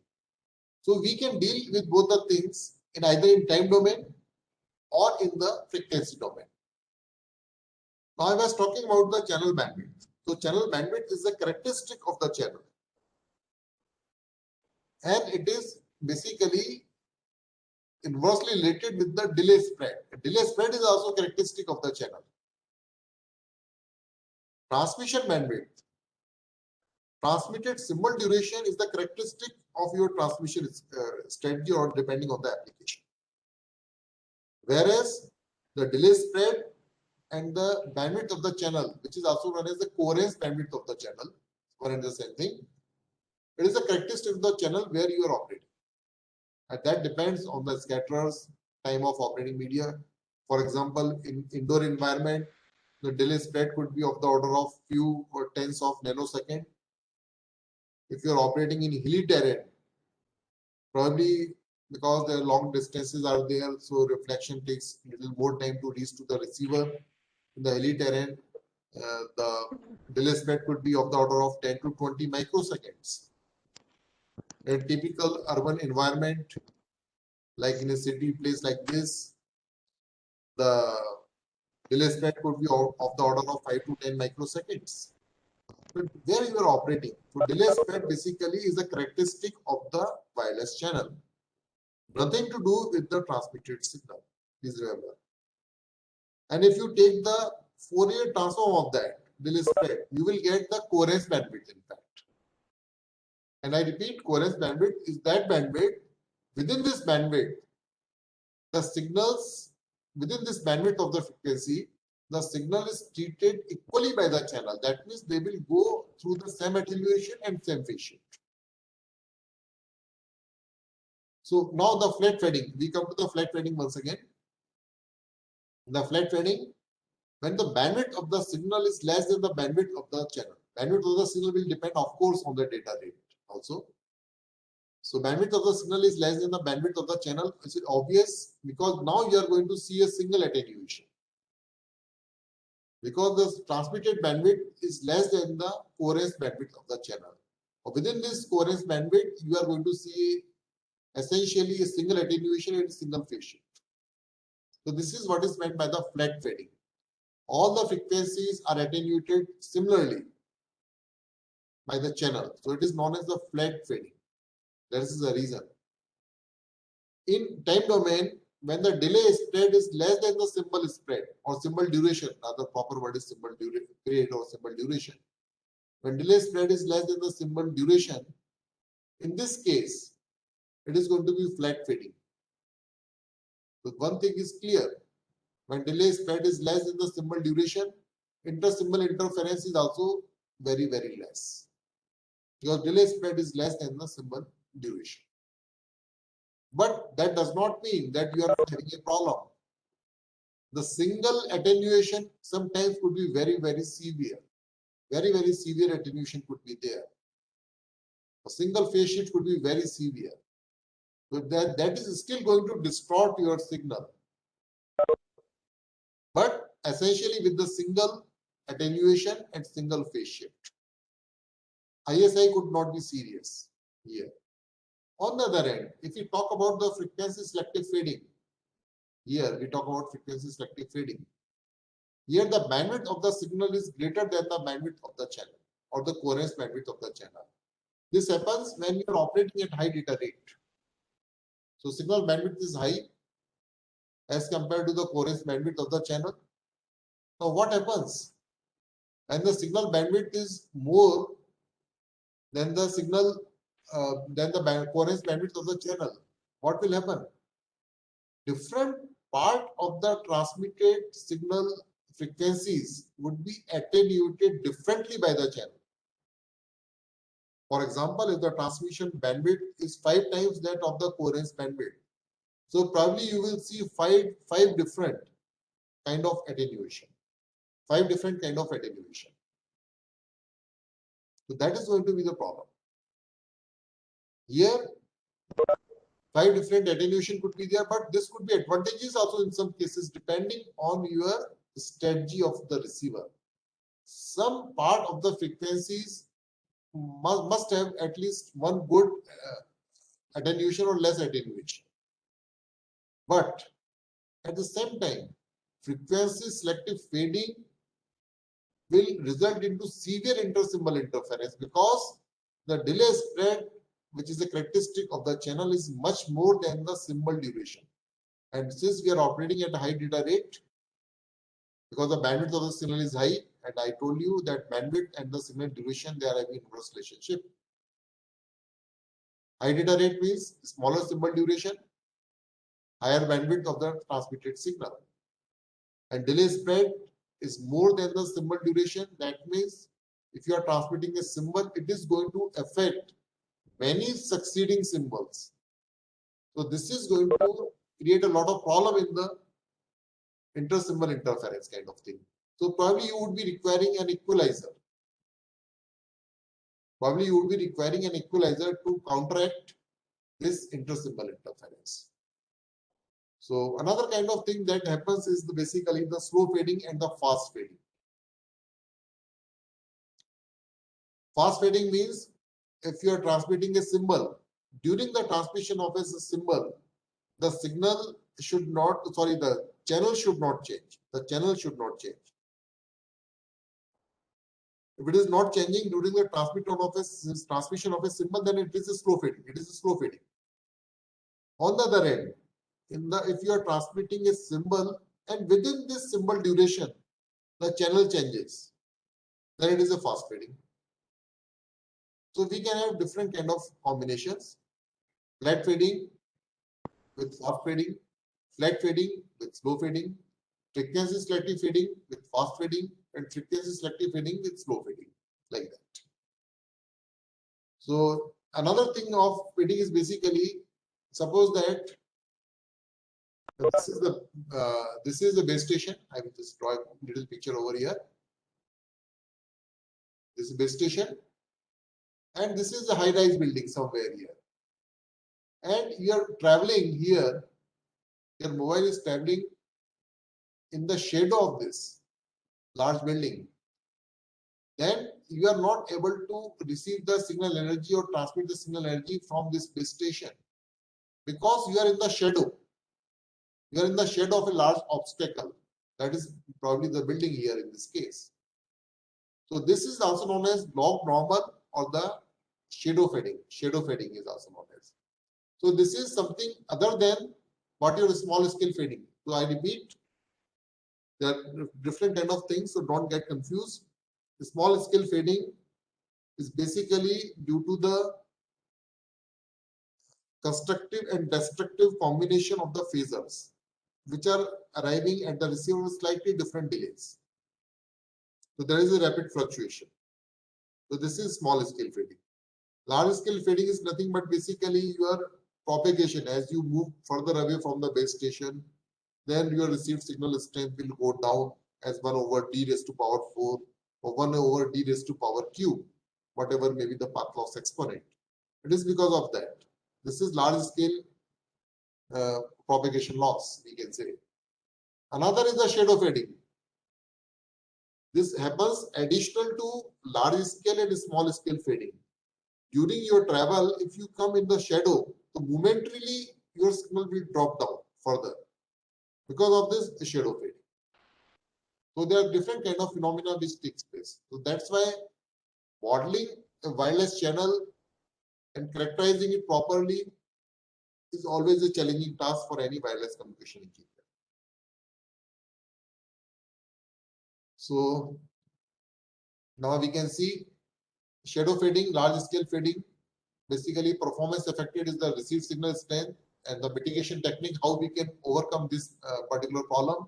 [SPEAKER 1] So we can deal with both the things in either in time domain or in the frequency domain. Now I was talking about the channel bandwidth. So channel bandwidth is a characteristic of the channel, and it is basically inversely related with the delay spread. Delay spread is also characteristic of the channel. Transmission bandwidth, transmitted symbol duration is the characteristic of your transmission strategy or depending on the application. Whereas the delay spread and the bandwidth of the channel, which is also known as the coherence bandwidth of the channel, one and the same thing, it is a characteristic of the channel where you are operating. And that depends on the scatterers, time of operating media. For example, in indoor environment, the delay spread could be of the order of few or tens of nanosecond. If you are operating in hilly terrain, probably because the long distances are there, so reflection takes a little more time to reach to the receiver. In the hilly terrain, the delay spread could be of the order of 10 to 20 microseconds. In a typical urban environment, like in a city place like this, the delay spread could be of the order of 5 to 10 microseconds. But where you are operating, so delay spread basically is a characteristic of the wireless channel. Nothing to do with the transmitted signal, please remember. And if you take the Fourier transform of that delay spread, you will get the coherence bandwidth in fact. And I repeat, coherence bandwidth is that bandwidth. Within this bandwidth, the signals within this bandwidth of the frequency, the signal is treated equally by the channel. That means they will go through the same attenuation and same phase shift. So now the flat fading, we come to the flat fading once again. The flat fading, when the bandwidth of the signal is less than the bandwidth of the channel. Bandwidth of the signal will depend, of course, on the data rate also. So bandwidth of the signal is less than the bandwidth of the channel. It's obvious because now you are going to see a single attenuation. Because the transmitted bandwidth is less than the coherence bandwidth of the channel. Within this coherence bandwidth, you are going to see essentially a single attenuation and a single phase shift. So this is what is meant by the flat fading. All the frequencies are attenuated similarly by the channel. So it is known as the flat fading. That is the reason. In time domain, when the delay spread is less than the symbol spread or symbol duration, rather proper word is symbol period or symbol duration. When delay spread is less than the symbol duration, in this case, it is going to be flat fading. But one thing is clear. When delay spread is less than the symbol duration, inter-symbol interference is also very, very less. Because delay spread is less than the symbol duration. But that does not mean that you are not having a problem. The single attenuation sometimes could be very, very severe. Very, very severe attenuation could be there. A single phase shift could be very severe. But that is still going to distort your signal. But essentially with the single attenuation and single phase shift, ISI could not be serious here. On the other hand, if we talk about the frequency selective fading, here we talk about frequency selective fading. Here the bandwidth of the signal is greater than the bandwidth of the channel or the coherence bandwidth of the channel. This happens when you are operating at high data rate. So signal bandwidth is high as compared to the coherence bandwidth of the channel. Now what happens? When the signal bandwidth is more than the signal coherence bandwidth of the channel, what will happen? Different part of the transmitted signal frequencies would be attenuated differently by the channel. For example, if the transmission bandwidth is 5 times that of the coherence bandwidth, so probably you will see five different kind of attenuation. 5 different kind of attenuation. So that is going to be the problem. Here, 5 different attenuation could be there, but this could be advantages also in some cases depending on your strategy of the receiver. Some part of the frequencies must have at least one good attenuation or less attenuation. But at the same time, frequency selective fading will result into severe inter-symbol interference because the delay spread, which is a characteristic of the channel, is much more than the symbol duration. And since we are operating at a high data rate, because the bandwidth of the signal is high, and I told you that bandwidth and the signal duration, they are having inverse relationship. High data rate means smaller symbol duration, higher bandwidth of the transmitted signal. And delay spread is more than the symbol duration. That means if you are transmitting a symbol, it is going to affect many succeeding symbols. So this is going to create a lot of problem in the inter-symbol interference kind of thing. So probably you would be requiring an equalizer. Probably you would be requiring an equalizer to counteract this inter-symbol interference. So another kind of thing that happens is basically the slow fading and the fast fading. Fast fading means if you are transmitting a symbol, during the transmission of a symbol, the signal should not, the channel should not change. The channel should not change. If it is not changing during the transmission of a symbol, then it is a slow fading. It is a slow fading. On the other hand, if you are transmitting a symbol and within this symbol duration, the channel changes, then it is a fast fading. So we can have different kind of combinations. Flat fading with fast fading, flat fading with slow fading, frequency selective fading with fast fading, and frequency selective fading with slow fading, like that. So another thing of fading is basically, suppose that this is the base station. I will just draw a little picture over here. This is base station, and this is a high-rise building somewhere here. And you are traveling here. Your mobile is traveling in the shadow of this large building. Then you are not able to receive the signal energy or transmit the signal energy from this base station because you are in the shadow. You are in the shadow of a large obstacle. That is probably the building here in this case. So this is also known as log normal or the shadow fading. Shadow fading is also known as. So this is something other than what your small scale fading. So I repeat, there are different kind of things, so don't get confused. The small scale fading is basically due to the constructive and destructive combination of the phasors, which are arriving at the receiver with slightly different delays. So there is a rapid fluctuation. So this is small scale fading. Large scale fading is nothing but basically your propagation. As you move further away from the base station, then your received signal strength will go down as 1 over d raised to power 4 or 1 over d raised to power q, whatever may be the path loss exponent. It is because of that. This is large scale propagation loss, we can say. Another is the shadow fading. This happens additional to large scale and small scale fading. During your travel, if you come in the shadow, so momentarily your signal will drop down further because of this shadow fading. So there are different kind of phenomena which takes place. So that's why modeling a wireless channel and characterizing it properly is always a challenging task for any wireless communication engineer. So now we can see shadow fading, large scale fading. Basically, performance affected is the received signal strength and the mitigation technique, how we can overcome this particular problem.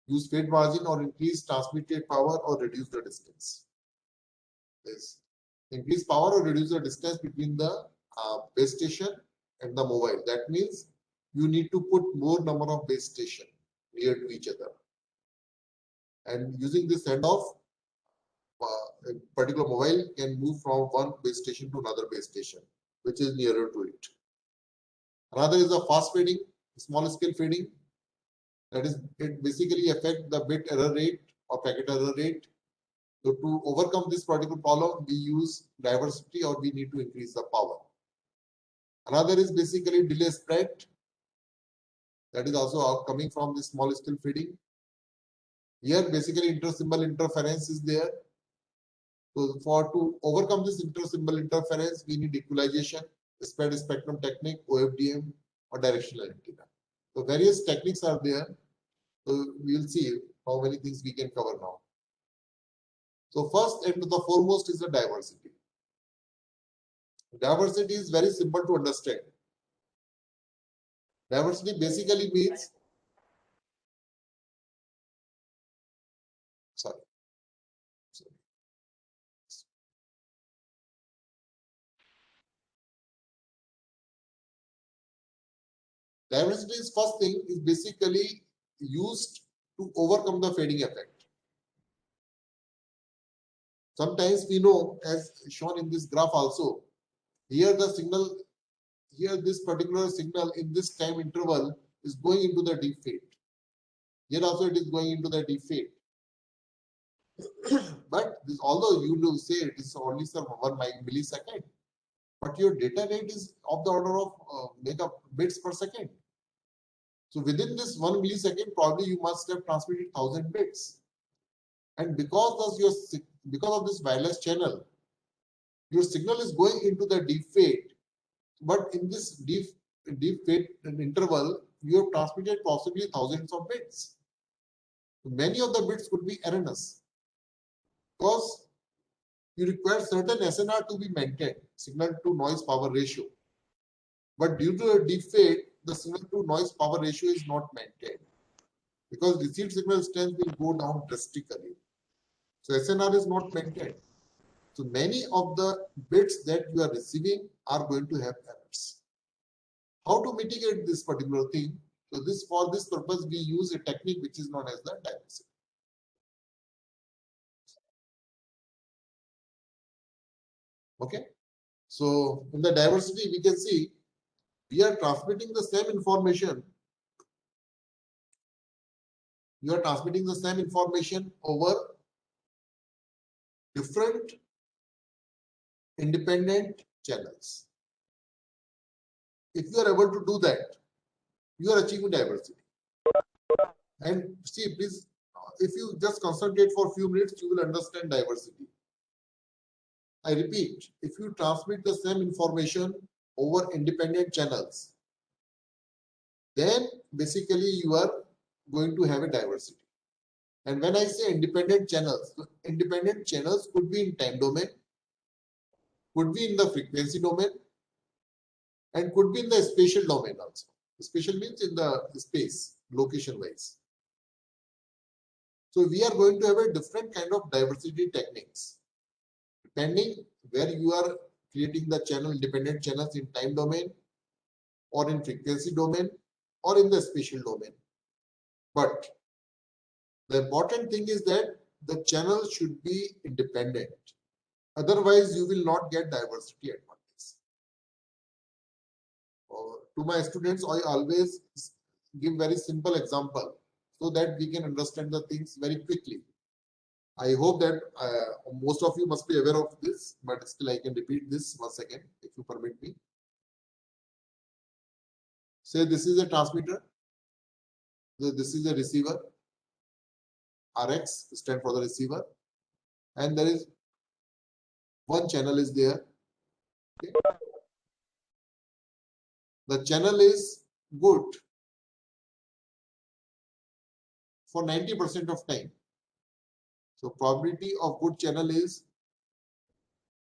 [SPEAKER 1] Use fade margin or increase transmitted power or reduce the distance. Yes. Increase power or reduce the distance between the base station and the mobile. That means you need to put more number of base station near to each other. And using this handoff, a particular mobile can move from one base station to another base station, which is nearer to it. Another is the fast fading, small scale fading. That is, it basically affects the bit error rate or packet error rate. So to overcome this particular problem, we use diversity or we need to increase the power. Another is basically delay spread. That is also coming from the small scale fading. Here basically inter-symbol interference is there. So to overcome this inter-symbol interference, we need equalization, spread spectrum technique, OFDM, or directional antenna. So various techniques are there. So we will see how many things we can cover now. So first and the foremost is the diversity. Diversity is very simple to understand. Diversity basically means, sorry. Diversity is first thing is basically used to overcome the fading effect. Sometimes we know, as shown in this graph also, here the signal, here this particular signal in this time interval is going into the deep fade. Here also it is going into the deep fade. But this, although you will say it is only some 1 millisecond, but your data rate is of the order of bits per second. So within this 1 millisecond, probably you must have transmitted 1000 bits. And because of this wireless channel, your signal is going into the deep fade. But in this deep fade interval, you have transmitted possibly thousands of bits. Many of the bits could be erroneous because you require certain SNR to be maintained, signal to noise power ratio. But due to a deep fade, the signal to noise power ratio is not maintained because received signal strength will go down drastically. So SNR is not maintained. So many of the bits that you are receiving are going to have errors. How to mitigate this particular thing? So for this purpose, we use a technique which is known as the diversity. Okay. So in the diversity, we can see we are transmitting the same information. You are transmitting the same information over different independent channels. If you are able to do that, you are achieving diversity. And see, please, if you just concentrate for a few minutes, you will understand diversity. I repeat, if you transmit the same information over independent channels, then basically you are going to have a diversity. And when I say independent channels could be in time domain, could be in the frequency domain, and could be in the spatial domain also. Spatial means in the space, location wise. So we are going to have a different kind of diversity techniques. Depending where you are creating the channel, independent channels in time domain, or in frequency domain, or in the spatial domain. But the important thing is that the channel should be independent. Otherwise, you will not get diversity advantage. To my students, I always give very simple example so that we can understand the things very quickly. I hope that most of you must be aware of this, but still I can repeat this once again, if you permit me. Say this is a transmitter, this is a receiver, RX stand for the receiver, and there is one channel is there. Okay. The channel is good for 90% of time. So probability of good channel is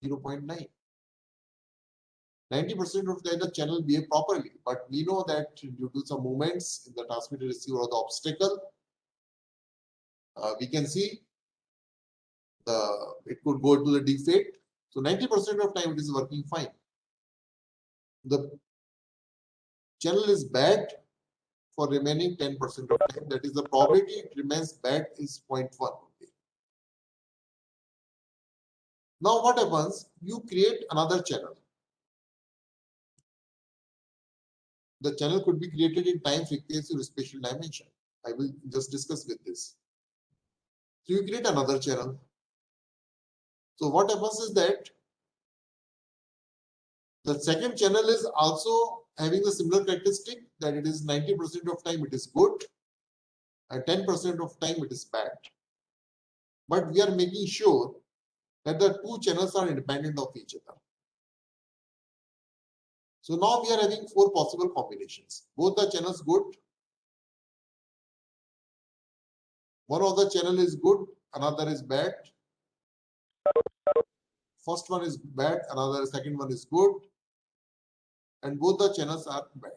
[SPEAKER 1] 0.9. 90% of the channel behave properly, but we know that due to some movements in the transmitter receiver or the obstacle, we can see it could go to the defect. So 90% of time it is working fine. The channel is bad for remaining 10% of time. That is the probability it remains bad is 0.1. Now what happens? You create another channel. The channel could be created in time, frequency, or spatial dimension. I will just discuss with this. So you create another channel. So what happens is that the second channel is also having the similar characteristic that it is 90% of time it is good and 10% of time it is bad. But we are making sure that the two channels are independent of each other. So now we are having four possible combinations. Both the channels good. One of the channel is good, another is bad. First one is bad, second one is good. And both the channels are bad.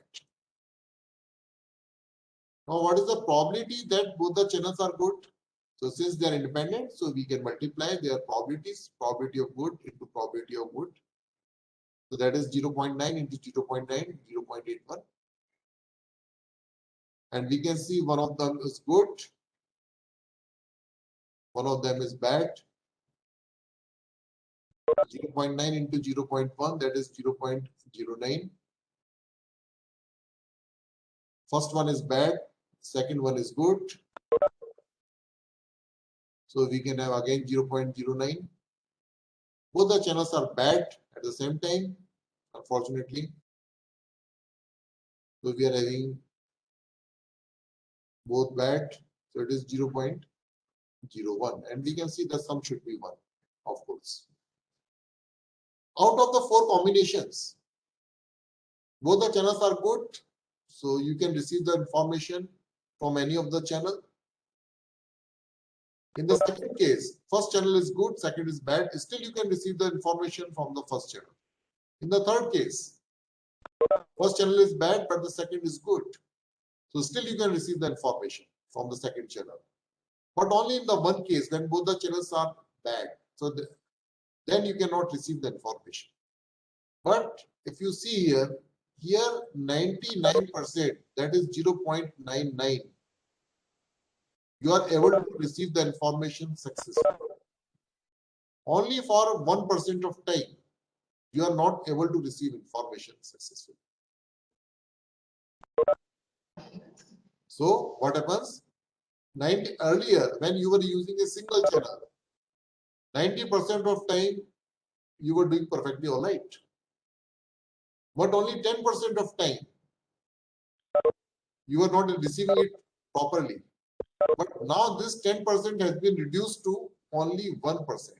[SPEAKER 1] Now what is the probability that both the channels are good? So since they are independent, so we can multiply their probabilities, probability of good into probability of good. So that is 0.9 into 0.9, 0.81. And we can see one of them is good, one of them is bad. 0.9 into 0.1, that is 0.09. First one is bad, second one is good. So we can have again 0.09. Both the channels are bad at the same time, unfortunately. So we are having both bad. So it is 0.01. And we can see the sum should be 1, of course. Out of the four combinations, both the channels are good. So you can receive the information from any of the channel. In the second case, first channel is good, second is bad. Still you can receive the information from the first channel. In the third case, First channel is bad, but the second is good. So still you can receive the information from the second channel. But only in the one case when both the channels are bad. So then you cannot receive the information. But if you see here 99%, that is 0.99, you are able to receive the information successfully. Only for 1% of time, you are not able to receive information successfully. So what happens? Earlier, when you were using a single channel, 90% of time you were doing perfectly all right. But only 10% of time you are not receiving it properly. But now this 10% has been reduced to only 1%.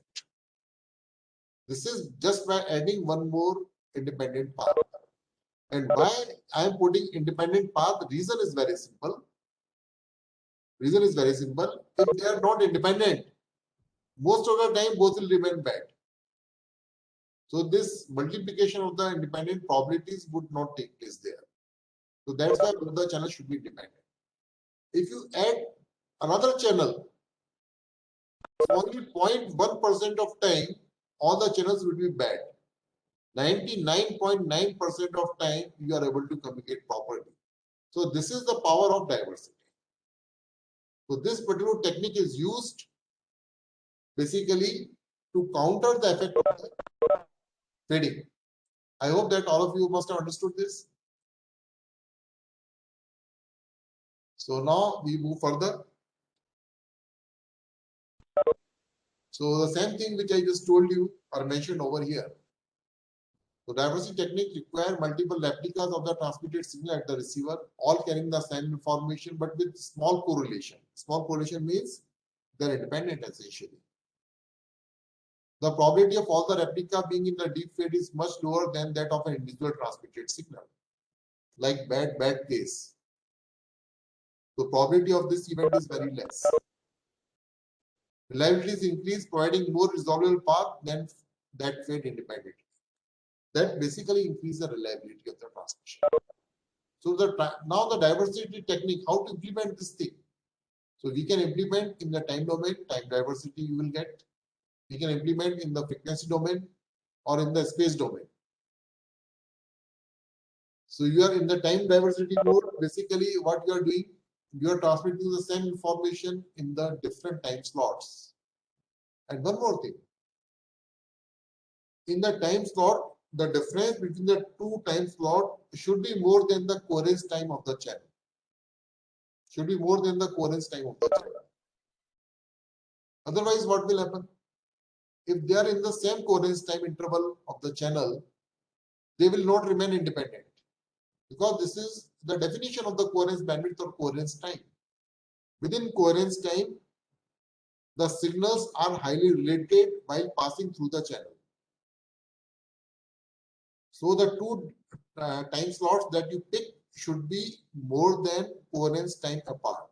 [SPEAKER 1] This is just by adding one more independent path. And why I am putting independent path? Reason is very simple. Reason is very simple. If they are not independent, most of the time both will remain bad. So this multiplication of the independent probabilities would not take place there. So that's why both the channels should be independent. If you add another channel, only 0.1% of time, all the channels will be bad. 99.9% of time, you are able to communicate properly. So this is the power of diversity. So this particular technique is used basically to counter the effect of the fading. I hope that all of you must have understood this. So now we move further. So the same thing which I just told you are mentioned over here. So diversity technique require multiple replicas of the transmitted signal at the receiver, all carrying the same information but with small correlation. Small correlation means they're independent essentially. The probability of all the replica being in the deep fade is much lower than that of an individual transmitted signal, like bad case. The probability of this event is very less. Reliability is increased, providing more resolvable path than that fade independently. That basically increases the reliability of the transmission. So now the diversity technique, how to implement this thing? So we can implement in the time domain, time diversity you will get. We can implement in the frequency domain or in the space domain. So you are in the time diversity mode. Basically what you are doing, you are transmitting the same information in the different time slots. And one more thing, in the time slot, the difference between the two time slots should be more than the coherence time of the channel. Should be more than the coherence time of the channel. Otherwise, what will happen? If they are in the same coherence time interval of the channel, they will not remain independent. Because this is the definition of the coherence bandwidth or coherence time. Within coherence time, the signals are highly related while passing through the channel. So the two time slots that you pick should be more than coherence time apart.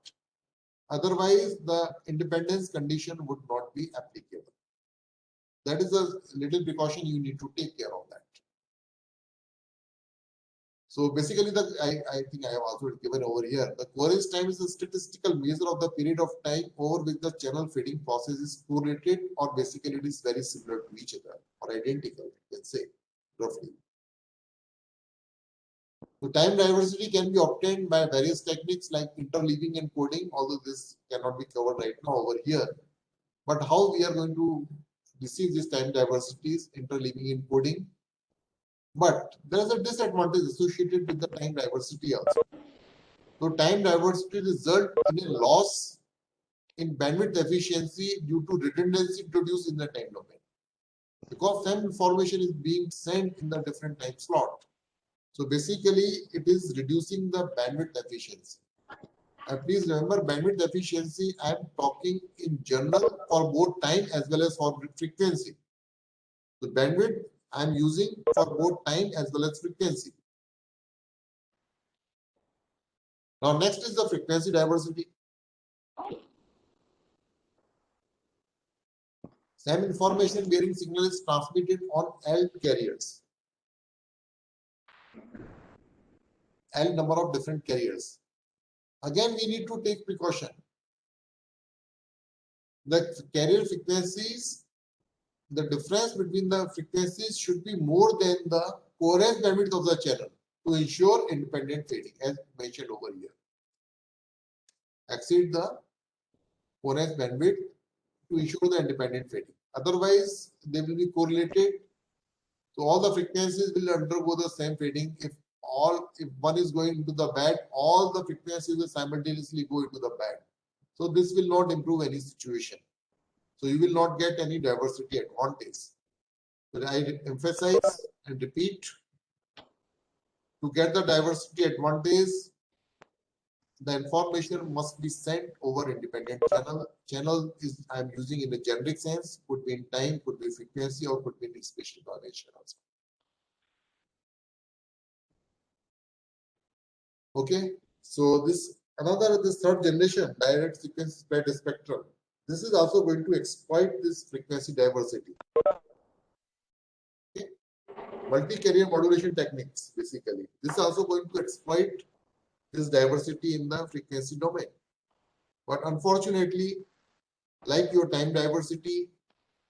[SPEAKER 1] Otherwise, the independence condition would not be applicable. That is a little precaution you need to take care of that. So basically, I think I have also given over here. The coherence time is a statistical measure of the period of time over which the channel fading process is correlated, or basically it is very similar to each other or identical, you can say, roughly. So time diversity can be obtained by various techniques like interleaving and coding, although this cannot be covered right now over here. But how we are going to receive this time diversities, interleaving and coding? But there is a disadvantage associated with the time diversity also. So time diversity result in a loss in bandwidth efficiency due to redundancy introduced in the time domain. Because same information is being sent in the different time slot. So basically, it is reducing the bandwidth efficiency. And please remember, bandwidth efficiency, I am talking in general for both time as well as for frequency. The bandwidth I am using for both time as well as frequency. Now, next is the frequency diversity. Same information bearing signal is transmitted on L carriers. L number of different carriers. Again, we need to take precaution. The carrier frequencies, the difference between the frequencies should be more than the coherence bandwidth of the channel to ensure independent fading, as mentioned over here. Exceed the coherence bandwidth to ensure the independent fading. Otherwise, they will be correlated. So all the frequencies will undergo the same fading. If one is going into the band, all the frequencies will simultaneously go into the band. So this will not improve any situation. So you will not get any diversity advantage. But I emphasize and repeat, to get the diversity advantage, the information must be sent over independent channel. Channel is I am using in a generic sense, could be in time, could be frequency, or could be in spatial dimension also. Okay, so this third generation direct sequence spread spectrum. This is also going to exploit this frequency diversity. Okay. Multi-carrier modulation techniques, basically. This is also going to exploit this diversity in the frequency domain. But unfortunately, like your time diversity,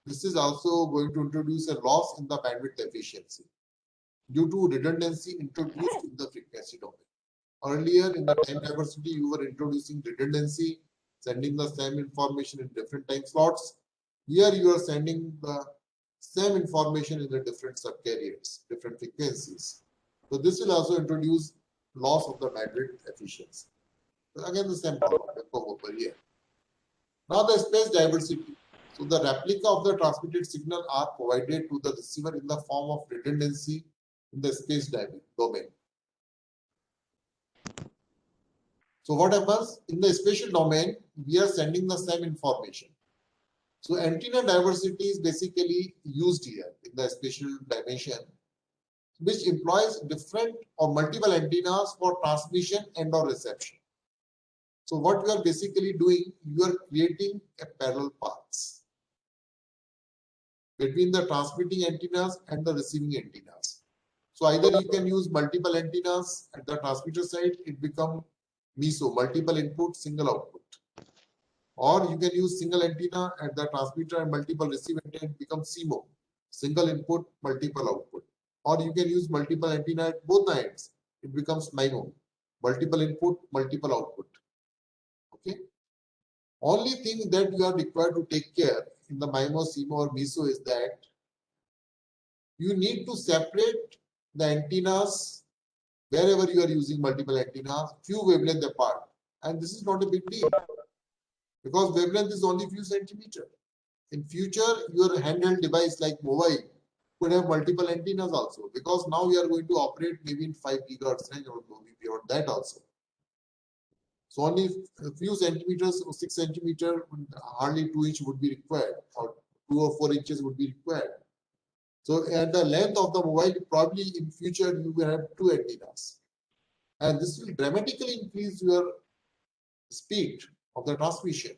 [SPEAKER 1] this is also going to introduce a loss in the bandwidth efficiency due to redundancy introduced in the frequency domain. Earlier in the time diversity, you were introducing redundancy, sending the same information in different time slots. Here you are sending the same information in the different subcarriers, different frequencies. So this will also introduce loss of the bandwidth efficiency. So again, the same problem over here. Now the space diversity. So the replica of the transmitted signal are provided to the receiver in the form of redundancy in the space domain. So what happens in the spatial domain? We are sending the same information. So antenna diversity is basically used here in the spatial dimension, which employs different or multiple antennas for transmission and or reception. So what you are basically doing, you are creating a parallel paths between the transmitting antennas and the receiving antennas. So either you can use multiple antennas at the transmitter side, it becomes MISO, multiple input, single output. Or you can use single antenna at the transmitter and multiple receive antenna, it becomes CMO, single input, multiple output. Or you can use multiple antenna at both the ends, it becomes MIMO, multiple input, multiple output. Okay. Only thing that you are required to take care in the MIMO, CMO or MISO is that you need to separate the antennas wherever you are using multiple antennas, few wavelength apart. And this is not a big deal because wavelength is only few centimeter. In future, your handheld device like mobile could have multiple antennas also, because now we are going to operate maybe in 5 gigahertz range or maybe beyond that also. So only a few centimeters or 6 centimeter, hardly 2 inch would be required, or 2 or 4 inches would be required. So at the length of the mobile, probably in future you will have 2 antennas, and this will dramatically increase your speed of the transmission,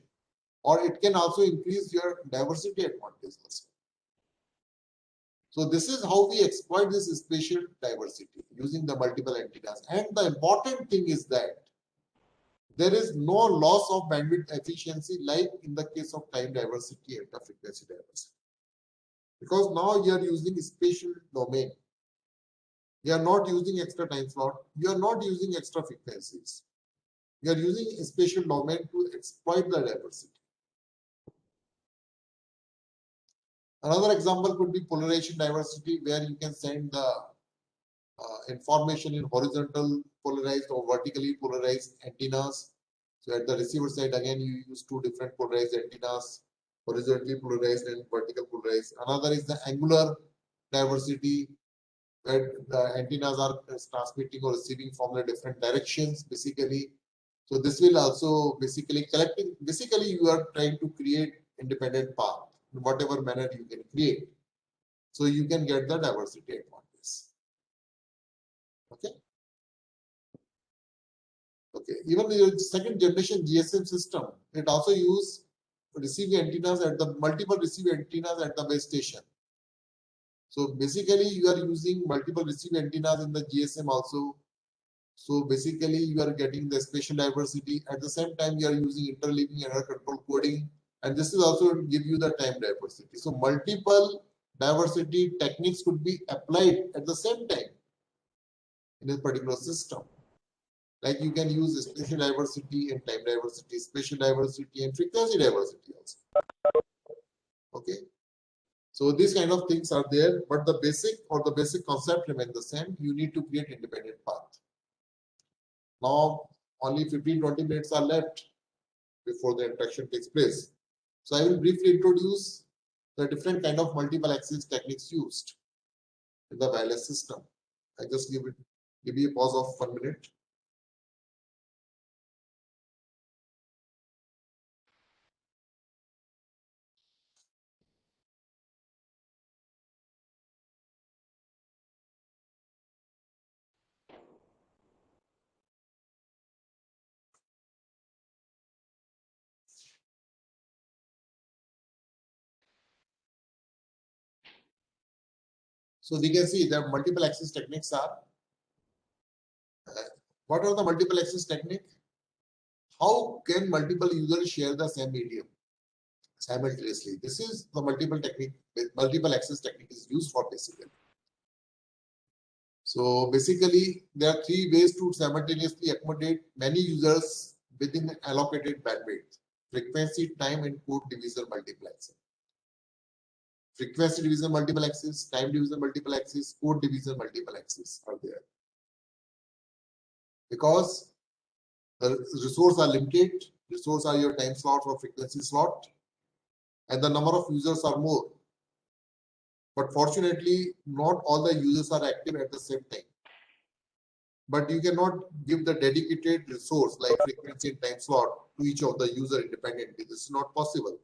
[SPEAKER 1] or it can also increase your diversity advantage also. So this is how we exploit this spatial diversity using the multiple antennas. And the important thing is that there is no loss of bandwidth efficiency like in the case of time diversity and the frequency diversity. Because now you are using spatial domain. You are not using extra time slot. You are not using extra frequencies. You are using a spatial domain to exploit the diversity. Another example could be polarization diversity, where you can send the information in horizontal polarized or vertically polarized antennas. So at the receiver side, again, you use 2 different polarized antennas, horizontally polarized and vertical polarized. Another is the angular diversity, where the antennas are transmitting or receiving from the different directions, basically. So this will also basically you are trying to create independent path in whatever manner you can create. So you can get the diversity advantage. Okay. Okay. Even the second generation GSM system, it also use receiving antennas at the multiple receiving antennas at the base station. So basically you are using multiple receiving antennas in the GSM also. So basically you are getting the spatial diversity. At the same time, you are using interleaving error control coding. And this is also to give you the time diversity. So multiple diversity techniques could be applied at the same time in a particular system. Like you can use spatial diversity and time diversity, spatial diversity and frequency diversity also. Okay. So these kind of things are there, but the basic concept remains the same. You need to create independent path. Now only 15-20 minutes are left before the interaction takes place. So I will briefly introduce the different kind of multiple access techniques used in the wireless system. I just give you a pause of 1 minute. So we can see that multiple access techniques are. What are the multiple access technique? How can multiple users share the same medium simultaneously? This is the multiple technique. Multiple access technique is used for basically. So basically, there are 3 ways to simultaneously accommodate many users within an allocated bandwidth: frequency, time, and code division multiplexer. Frequency division multiple access, time division multiple access, code division multiple access are there. Because the resources are limited, resources are your time slot or frequency slot, and the number of users are more. But fortunately, not all the users are active at the same time. But you cannot give the dedicated resource like frequency and time slot to each of the user independently. This is not possible.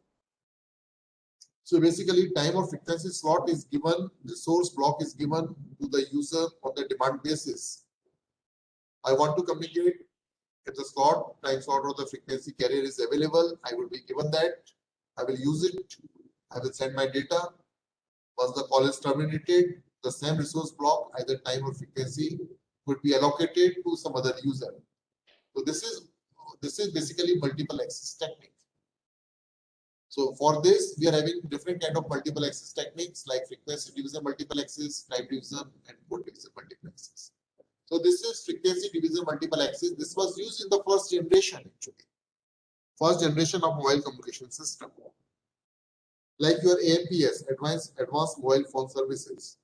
[SPEAKER 1] So basically, time or frequency slot is given, resource block is given to the user on the demand basis. I want to communicate if the slot, time slot or the frequency carrier is available, I will be given that. I will use it. I will send my data. Once the call is terminated, the same resource block, either time or frequency, could be allocated to some other user. So this is basically multiple access technique. So for this, we are having different kind of multiple access techniques like frequency division multiple access, time division, and code division multiple access. So this is frequency division multiple access. This was used in the first generation actually. First generation of mobile communication system. Like your AMPS, Advanced Mobile Phone Services.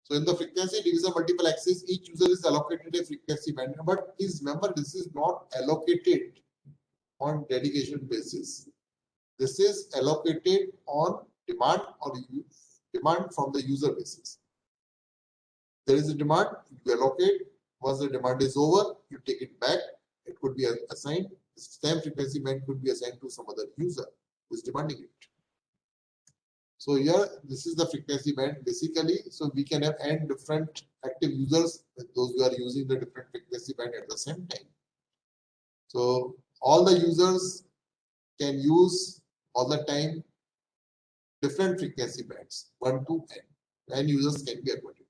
[SPEAKER 1] So in the frequency division multiple access, each user is allocated a frequency band. But please remember, this is not allocated on dedication basis. This is allocated on demand or demand from the user basis. There is a demand, you allocate. Once the demand is over, you take it back. It could be assigned. The same frequency band could be assigned to some other user who is demanding it. So here, this is the frequency band basically. So we can have n different active users, those who are using the different frequency band at the same time. So all the users can use all the time different frequency bands, 1 to n. N users can be accommodated.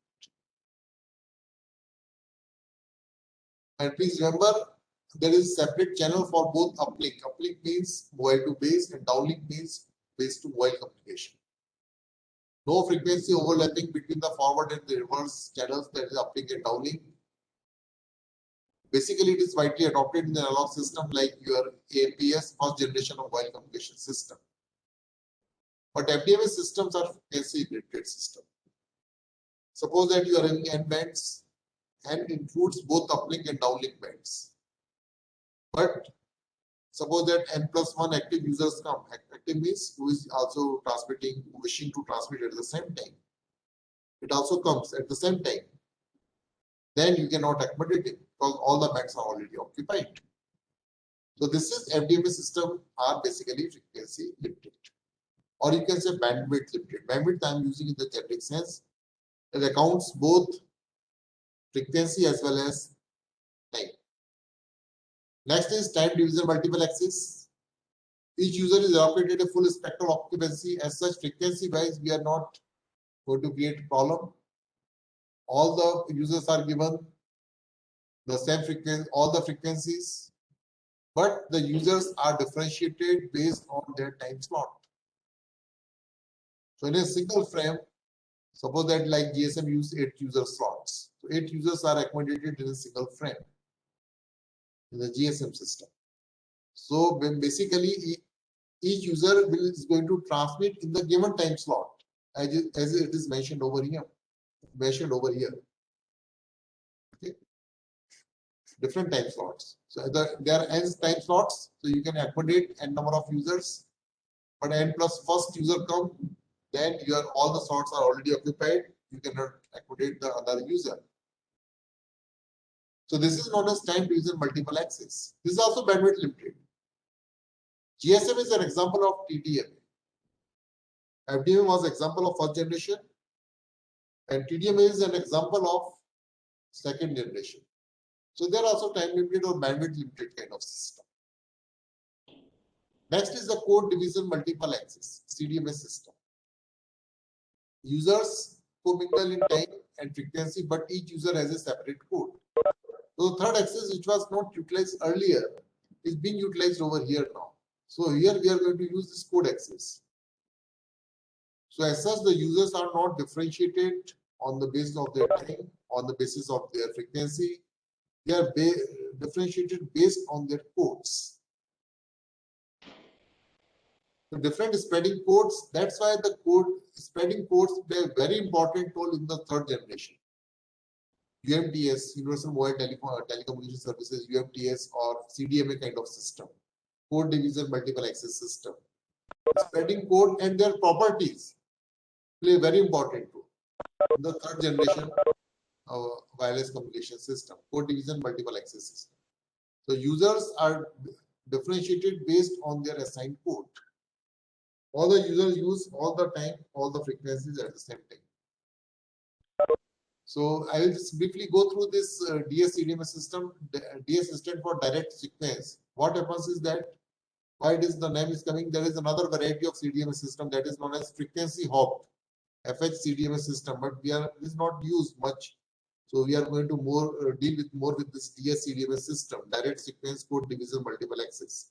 [SPEAKER 1] And please remember, there is separate channel for both uplink. Uplink means mobile to base, and downlink means base to mobile communication. No frequency overlapping between the forward and the reverse channels, that is uplink and downlink. Basically, it is widely adopted in the analog system like your AMPS, first generation of mobile communication system. But FDMA systems are frequency limited system. Suppose that you are having n bands and includes both uplink and downlink bands. But suppose that n plus 1 active users come. Active means who is also transmitting, wishing to transmit at the same time. It also comes at the same time. Then you cannot accommodate it because all the bands are already occupied. So this is FDMA system are basically frequency limited. Or you can say bandwidth limited. Bandwidth I am using in the generic sense. It accounts both frequency as well as time. Next is time division multiple access. Each user is allocated a full spectral occupancy. As such, frequency wise, we are not going to create a problem. All the users are given the same frequency, all the frequencies, but the users are differentiated based on their time slot. So in a single frame, suppose that like GSM use 8 user slots. So 8 users are accommodated in a single frame in the GSM system. So when basically each user is going to transmit in the given time slot as it is mentioned over here. Okay. Different time slots. So there are n time slots, so you can accommodate n number of users, but n plus first user come, then all the slots are already occupied. You cannot accommodate the other user. So this is known as time division multiple access. This is also bandwidth limited. GSM is an example of TDMA. FDMA was example of first generation, and TDMA is an example of second generation. So they are also time limited or bandwidth limited kind of system. Next is the code division multiple access, CDMA system. Users commingle in time and frequency, but each user has a separate code. So the third access, which was not utilized earlier, is being utilized over here now. So here we are going to use this code access. So as such, the users are not differentiated on the basis of their time, on the basis of their frequency. They are differentiated based on their codes. The different spreading codes, that's why the spreading codes play a very important role in the third generation. UMTS, Universal Mobile Telecommunication Services, UMTS or CDMA kind of system, code division multiple access system. Spreading code and their properties play a very important role in the third generation wireless communication system, code division multiple access system. So users are differentiated based on their assigned code. All the users use all the time, all the frequencies at the same time. So I will just briefly go through this DS CDMA system. DS stands for direct sequence. What happens is that why the name is coming, there is another variety of CDMA system that is known as frequency hopped FH CDMA system, but this is not used much. So we are going to deal with this DS CDMA system, direct sequence code division multiple access.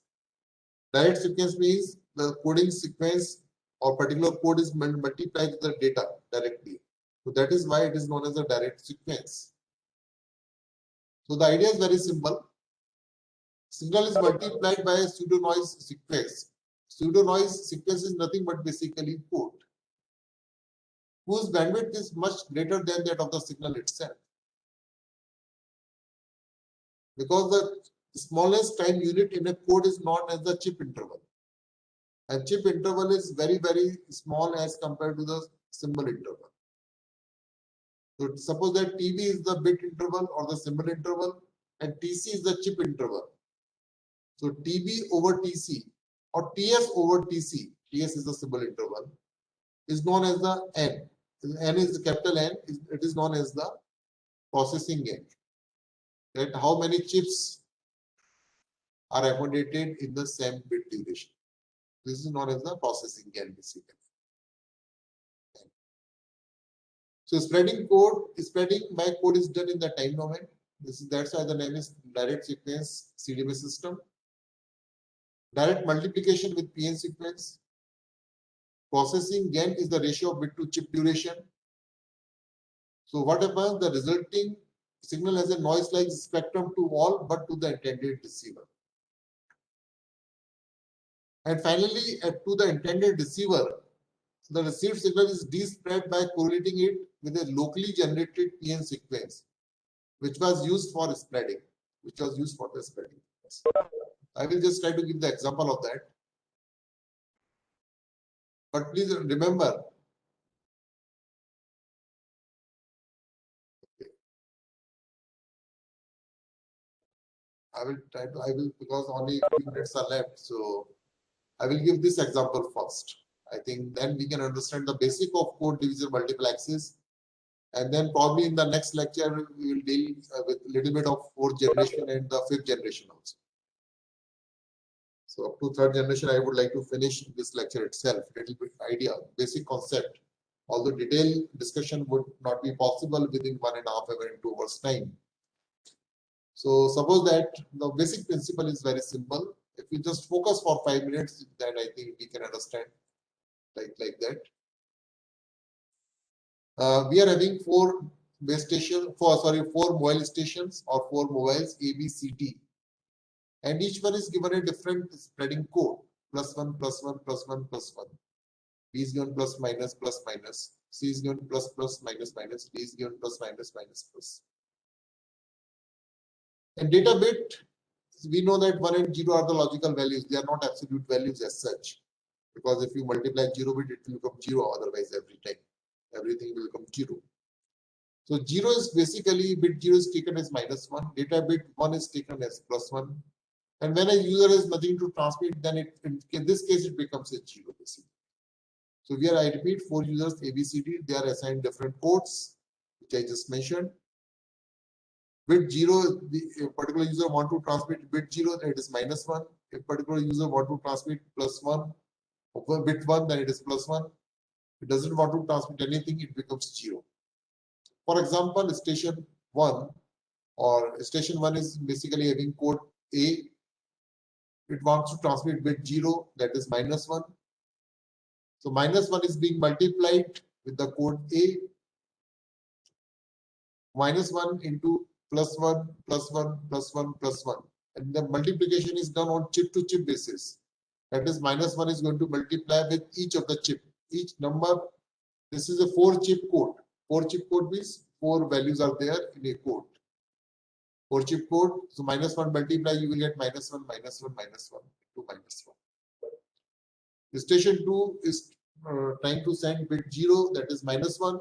[SPEAKER 1] Direct sequence means the coding sequence or particular code is multiplied with the data directly. So that is why it is known as a direct sequence. So the idea is very simple. Signal is multiplied by a pseudo noise sequence. Pseudo noise sequence is nothing but basically code, whose bandwidth is much greater than that of the signal itself. Because the smallest time unit in a code is known as the chip interval. And chip interval is very, very small as compared to the symbol interval. So suppose that TB is the bit interval or the symbol interval and TC is the chip interval. So TB over TC or TS over TC, TS is the symbol interval, is known as the N. N is the capital N, it is known as the processing N. That how many chips are accommodated in the same bit duration. This is known as the processing N basically. So spreading by code is done in the time domain. That's why the name is direct sequence CDMA system. Direct multiplication with PN sequence. Processing gain is the ratio of bit to chip duration. So what happens? The resulting signal has a noise-like spectrum to all but to the intended receiver. And finally, to the intended receiver, the received signal is de-spread by correlating it with a locally generated PN sequence, which was used for spreading, I will just try to give the example of that. But please remember, because only a few minutes are left, so I will give this example first. I think then we can understand the basic of code division multiple access. And then probably in the next lecture, we will deal with a little bit of fourth generation and the fifth generation also. So up to third generation, I would like to finish this lecture itself, little bit idea, basic concept. Although detailed discussion would not be possible within 1.5 hours and 2 hours time. So suppose that the basic principle is very simple. If you just focus for 5 minutes, then I think we can understand like that. We are having four mobile stations or four mobiles A, B, C, D, and each one is given a different spreading code: +1, +1, +1, +1. B is given plus minus plus minus. C is given plus plus minus minus. D is given plus minus minus plus. And data bit, we know that 1 and 0 are the logical values. They are not absolute values as such. Because if you multiply 0 bit, it will become 0 otherwise every time. Everything will become 0. So 0 is basically, bit 0 is taken as -1. Data bit 1 is taken as +1. And when a user has nothing to transmit, then in this case, it becomes a 0 basically. So here I repeat, 4 users A, B, C, D, they are assigned different codes, which I just mentioned. Bit 0, a particular user want to transmit bit 0, then it is -1. If a particular user want to transmit +1, over bit 1, then it is +1. It doesn't want to transmit anything, it becomes 0. For example, station 1 or station 1 is basically having code A. It wants to transmit bit 0, that is -1. So -1 is being multiplied with the code A. -1 into +1, +1, +1, +1. And the multiplication is done on chip to chip basis. That is, -1 is going to multiply with each of the chip. Each number, this is a 4-chip code. 4-chip code means 4 values are there in a code. 4-chip code. So -1 multiply, you will get -1, -1, -1 to -1. The station 2 is trying to send bit 0, that is -1.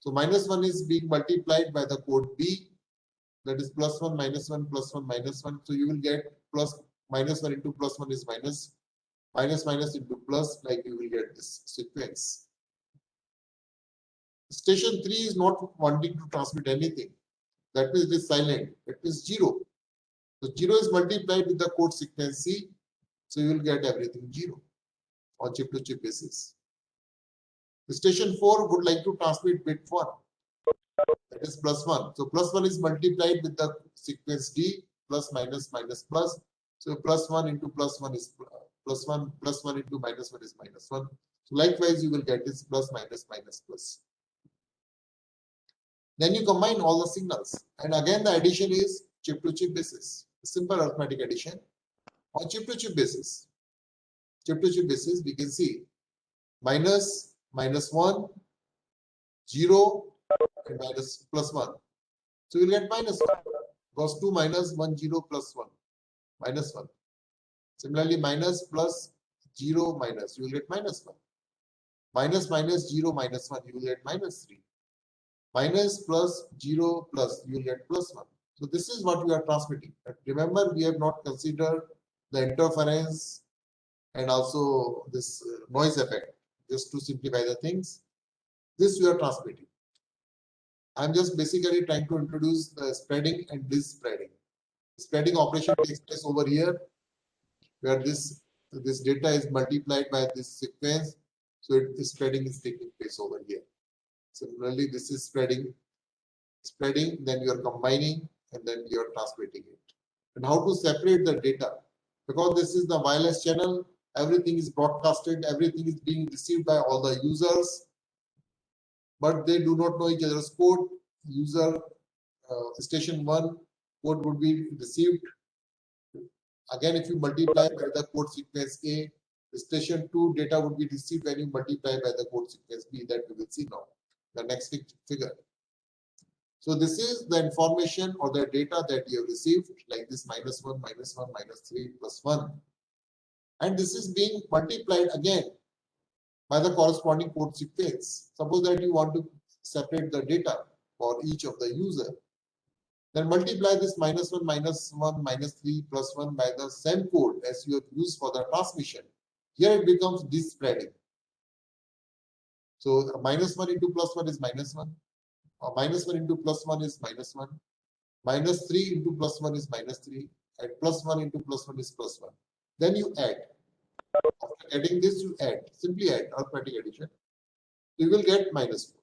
[SPEAKER 1] So -1 is being multiplied by the code B, that is +1, -1, +1, -1. So you will get -1 into +1 is minus, minus into plus, like you will get this sequence. Station 3 is not wanting to transmit anything. That means it is silent. It is 0. So 0 is multiplied with the code sequence C. So you will get everything 0 on chip to chip basis. The station 4 would like to transmit bit 1. That is +1. So +1 is multiplied with the sequence D, plus minus minus plus. So +1 into +1 is +1, +1 into -1 is -1. So likewise, you will get this plus minus minus plus. Then you combine all the signals, and again the addition is chip to chip basis. Simple arithmetic addition on chip to chip basis. Chip to chip basis, we can see minus, -1, 0, and minus +1. So you'll get -1. Because 2 minus 1, 0 plus 1, -1. Similarly, minus plus 0 minus, you will get -1. Minus minus 0 minus 1, you will get -3. Minus plus 0 plus, you will get +1. So this is what we are transmitting. But remember, we have not considered the interference and also this noise effect, just to simplify the things. This we are transmitting. I'm just basically trying to introduce the spreading and disspreading. Spreading operation takes place over here, where this data is multiplied by this sequence, so spreading is taking place over here. Similarly, this is spreading, then you are combining, and then you are transmitting it. And how to separate the data? Because this is the wireless channel, everything is broadcasted, everything is being received by all the users, but they do not know each other's code. User station 1 code would be received. Again, if you multiply by the code sequence A, the station 2 data would be received when you multiply by the code sequence B, that we will see now, the next figure. So this is the information or the data that you have received, like this -1, -1, -3, +1. And this is being multiplied again by the corresponding code sequence. Suppose that you want to separate the data for each of the user. Then multiply this -1, -1, -3, +1 by the same code as you have used for the transmission. Here it becomes disspreading. So -1 into +1 is -1. -1 into +1 is -1. -3 into +1 is -3. And +1 into +1 is +1. Then you add. After adding this, you add. Simply add, arithmetic addition. You will get -4.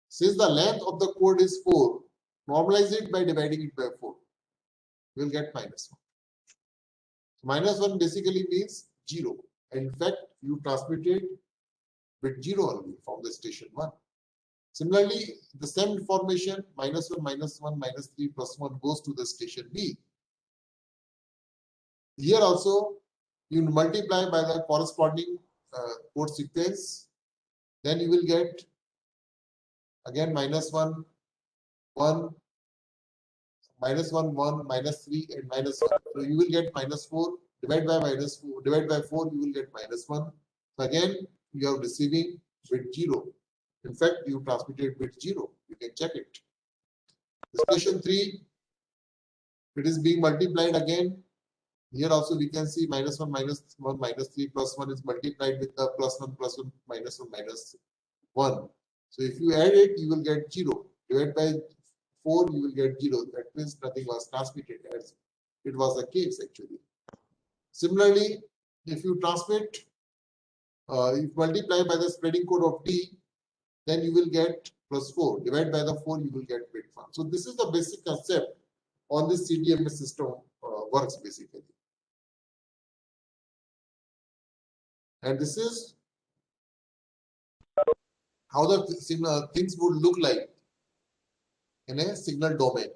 [SPEAKER 1] Since the length of the code is 4, Normalize it by dividing it by 4. You will get -1. -1 basically means 0. And in fact, you transmitted bit 0 only from the station 1. Similarly, the same information -1, -1, -3, +1 goes to the station B. Here also, you multiply by the corresponding code sequence, then you will get again -1, 1, -1, 1, -3, and -1. So you will get -4. Divide by -4, divide by 4, you will get -1. So again, you are receiving bit 0. In fact, you transmitted bit 0. You can check it. Station 3, it is being multiplied again. Here also we can see -1, -1, -3, +1 is multiplied with the +1, +1, -1, -1. So if you add it, you will get 0. Divide by 4, you will get 0. That means nothing was transmitted, as it was the case actually. Similarly, if you transmit, if multiply by the spreading code of T, then you will get +4. Divide by the 4, you will get bit 1. So this is the basic concept on this CDMA system works basically. And this is how the signal things would look like in a signal domain.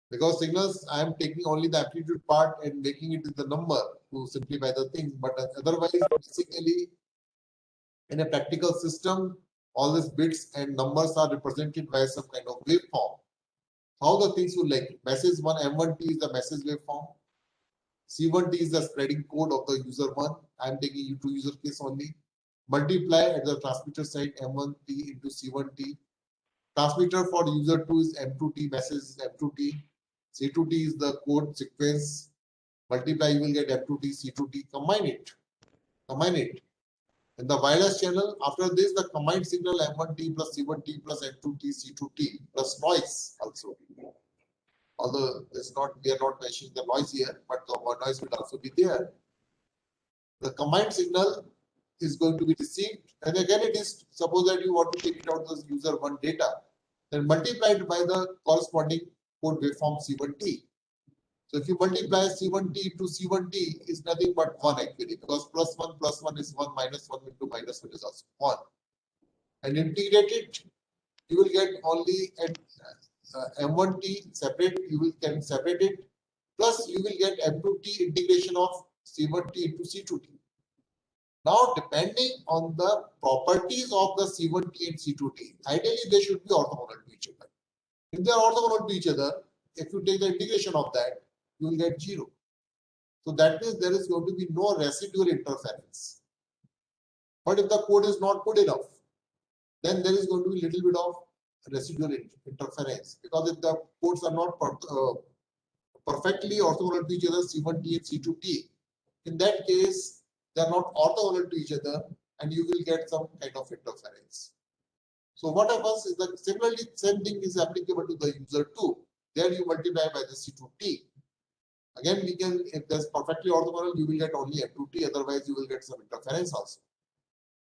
[SPEAKER 1] Because signals, I am taking only the amplitude part and making it the number to simplify the things. But otherwise, basically, in a practical system, all these bits and numbers are represented by some kind of waveform. How the things will like message 1, M1T is the message waveform. C1T is the spreading code of the user 1. I am taking you to user case only. Multiply at the transmitter side M1T into C1T. Transmitter for user 2 is M2T, message is M2T. C2T is the code sequence. Multiply, you will get M2T, C2T. Combine it. In the wireless channel, after this, the combined signal M1T plus C1T plus M2T, C2T plus noise also. Although it's not, we are not mentioning the noise here, but the noise will also be there. The combined signal is going to be received, and again it is, suppose that you want to take it out the user 1 data, then multiply it by the corresponding code waveform C1T. So if you multiply C1T to C1T is nothing but 1 actually, because +1 is 1, -1 into -1 is also 1. And integrate it, you will get only at M1T separate, can separate it, plus you will get M2T integration of C1T into C2T. Now, depending on the properties of the C1T and C2T, ideally they should be orthogonal to each other. If they are orthogonal to each other, if you take the integration of that, you will get 0. So that means there is going to be no residual interference. But if the code is not good enough, then there is going to be a little bit of residual interference, because if the codes are not perfectly orthogonal to each other, C1T and C2T, in that case, they are not orthogonal to each other, and you will get some kind of interference. So what happens is that similarly, same thing is applicable to the user 2. There you multiply by the C2T. Again, we can, if there's perfectly orthogonal, you will get only M2T, otherwise you will get some interference also.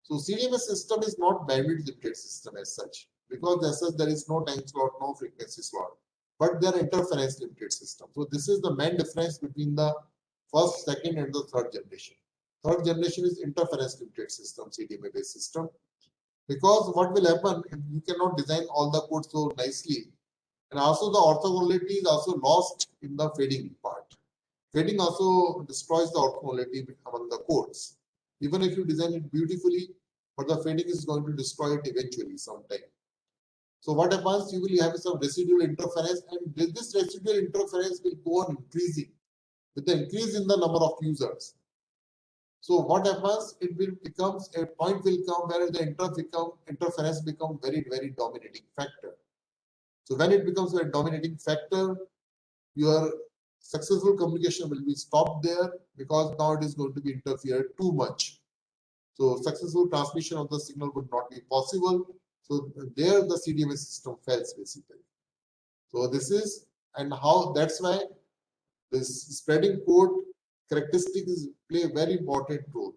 [SPEAKER 1] So CDMA system is not bandwidth limited system as such, because as such there is no time slot, no frequency slot, but they are interference limited system. So this is the main difference between the first, second, and the third generation. Third generation is interference limited system, CDMA based system, because what will happen if you cannot design all the code so nicely, and also the orthogonality is also lost in the fading part. Fading also destroys the orthogonality among the codes. Even if you design it beautifully, but the fading is going to destroy it eventually sometime. So what happens, you will have some residual interference, and this residual interference will go on increasing with the increase in the number of users. So what happens, it will becomes a point will come where the interference become very, very dominating factor. So when it becomes a dominating factor, your successful communication will be stopped there, because now it is going to be interfered too much. So successful transmission of the signal would not be possible. So there the CDMA system fails basically. So this is, and how, that's why this spreading code characteristics play a very important role.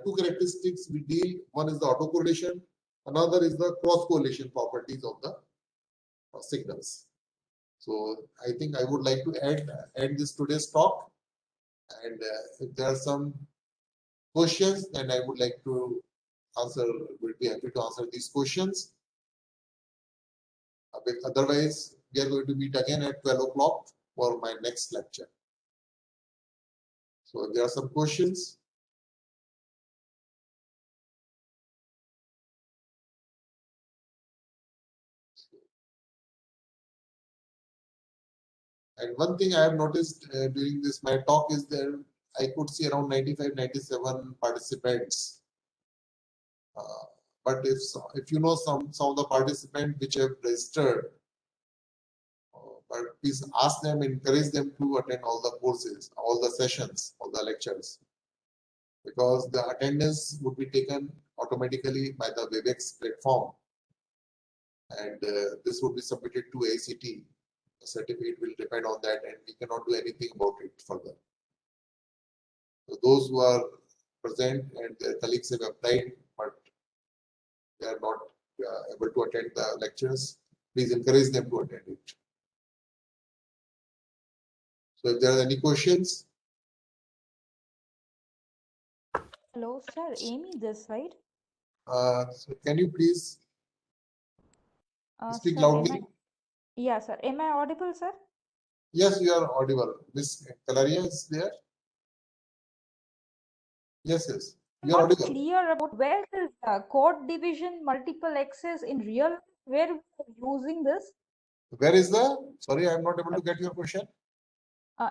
[SPEAKER 1] Two characteristics we deal, one is the autocorrelation, another is the cross correlation properties of the signals. So I think I would like to end this today's talk. And if there are some questions, then I would like to answer, would be happy to answer these questions. Otherwise, we are going to meet again at 12 o'clock for my next lecture. So if there are some questions. And one thing I have noticed during this my talk is that I could see around 95, 97 participants. But if you know some of the participants which have registered, but please ask them, encourage them to attend all the courses, all the sessions, all the lectures, because the attendance would be taken automatically by the Webex platform, and this would be submitted to ACT. The certificate will depend on that, and we cannot do anything about it further. So those who are present and their colleagues have applied, but they are not able to attend the lectures, please encourage them to attend it. So if there are any questions.
[SPEAKER 3] Hello, sir. Amy this side.
[SPEAKER 1] So can you please speak
[SPEAKER 3] Sir,
[SPEAKER 1] loudly?
[SPEAKER 3] Yeah, sir. Am I audible, sir?
[SPEAKER 1] Yes, you are audible. Miss Kalaria is there? Yes, yes. You are
[SPEAKER 3] Not
[SPEAKER 1] audible.
[SPEAKER 3] clear about where is code division multiple access in real, where we are using this?
[SPEAKER 1] Where is the? Sorry, I am not able to get your question.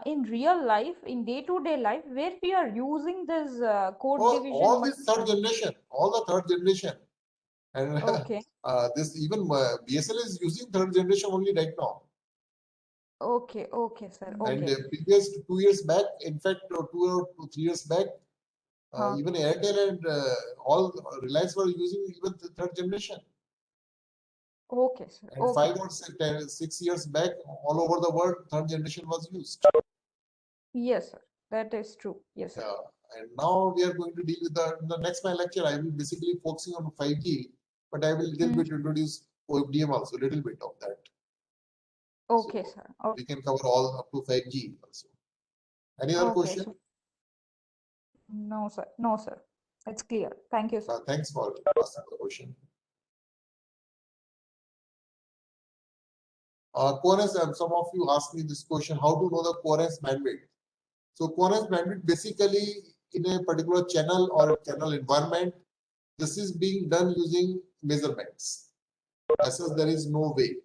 [SPEAKER 3] In real life, in day-to-day life, where we are using this code
[SPEAKER 1] Oh,
[SPEAKER 3] division.
[SPEAKER 1] all this third generation, all the third generation, and
[SPEAKER 3] Okay.
[SPEAKER 1] this even BSL is using third generation only right now.
[SPEAKER 3] Okay, okay, sir. Okay.
[SPEAKER 1] And previous 2 years back, in fact, 2 or 3 years back, even Airtel and all Reliance were using even the third generation.
[SPEAKER 3] Okay, sir.
[SPEAKER 1] And
[SPEAKER 3] Okay.
[SPEAKER 1] 5 or 6 years back, all over the world, third generation was used.
[SPEAKER 3] Yes, sir. That is true. Yes, sir.
[SPEAKER 1] And now we are going to deal with the next my lecture. I will basically focusing on 5G, but I will little bit introduce OFDM also, little bit of that.
[SPEAKER 3] Okay,
[SPEAKER 1] So
[SPEAKER 3] sir. Okay.
[SPEAKER 1] we can cover all up to 5G also. Any other
[SPEAKER 3] Okay,
[SPEAKER 1] question?
[SPEAKER 3] sir. No, sir. No, sir. It's clear. Thank you, sir.
[SPEAKER 1] Thanks for asking the question. Coherence, some of you asked me this question, how to know the coherence bandwidth? So coherence bandwidth basically in a particular channel or channel environment, this is being done using measurements. As such, there is no way.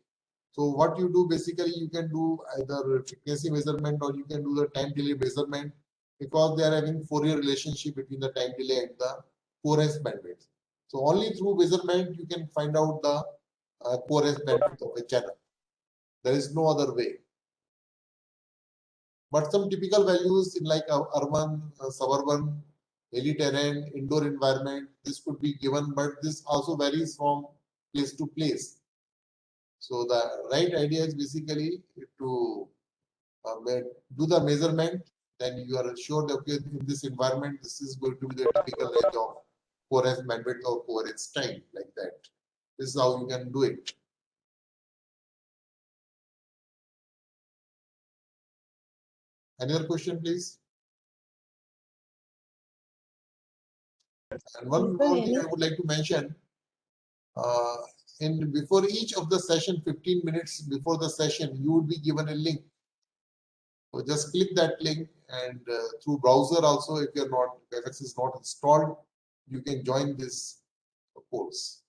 [SPEAKER 1] So what you do basically, you can do either frequency measurement or you can do the time delay measurement, because they are having Fourier relationship between the time delay and the coherence bandwidth. So only through measurement you can find out the coherence bandwidth of a channel. There is no other way. But some typical values in like urban, suburban, hilly terrain, indoor environment, this could be given, but this also varies from place to place. So the right idea is basically to do the measurement, then you are sure that okay, in this environment, this is going to be the typical range of coherence bandwidth or coherence time, like that. This is how you can do it. Any other question, please? And one more thing I would like to mention, before each of the session, 15 minutes before the session, you would be given a link. So just click that link, and through browser also, if you're not, Webex is not installed, you can join this course.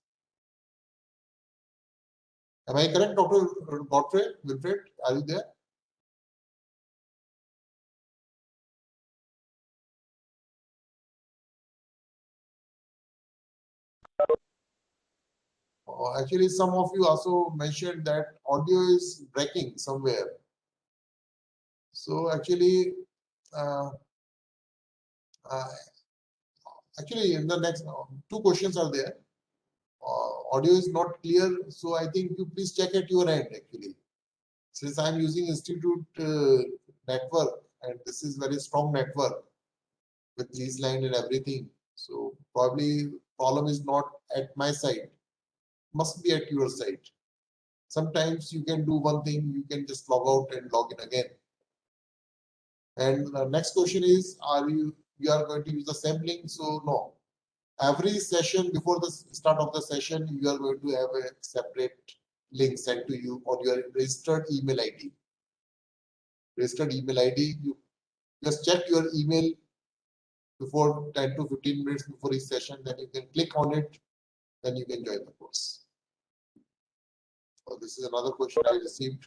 [SPEAKER 1] Am I correct, Dr. Godfrey, Wilfred? Are you there? Actually, some of you also mentioned that audio is breaking somewhere. So actually, in the next two questions are there. Audio is not clear, so I think you please check at your end actually. Since I'm using Institute network, and this is very strong network with these line and everything, so probably problem is not at my side, must be at your side. Sometimes you can do one thing, you can just log out and log in again. And the next question is, you are going to use the same link? So no. Every session, before the start of the session, you are going to have a separate link sent to you on your registered email ID. Registered email ID, you just check your email before 10 to 15 minutes before each session, then you can click on it, then you can join the course. So this is another question I received.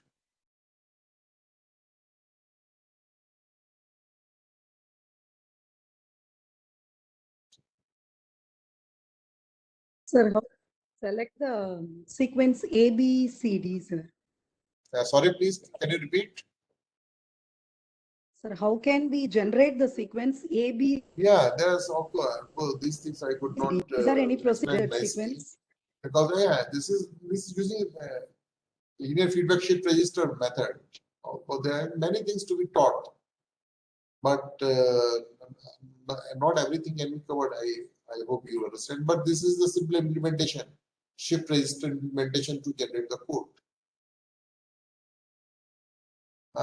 [SPEAKER 4] Sir, how to select the sequence A, B, C, D, sir?
[SPEAKER 1] Sorry, please, can you repeat?
[SPEAKER 4] Sir, how can we generate the sequence A, B,
[SPEAKER 1] Yeah, there's of course these things I could not
[SPEAKER 4] C? Is there any
[SPEAKER 1] explain
[SPEAKER 4] procedure
[SPEAKER 1] nicely
[SPEAKER 4] sequence?
[SPEAKER 1] because this is using linear feedback shift register method. Of course, there are many things to be taught, but not everything can be covered. I hope you understand. But this is the simple implementation, shift register implementation to generate the code.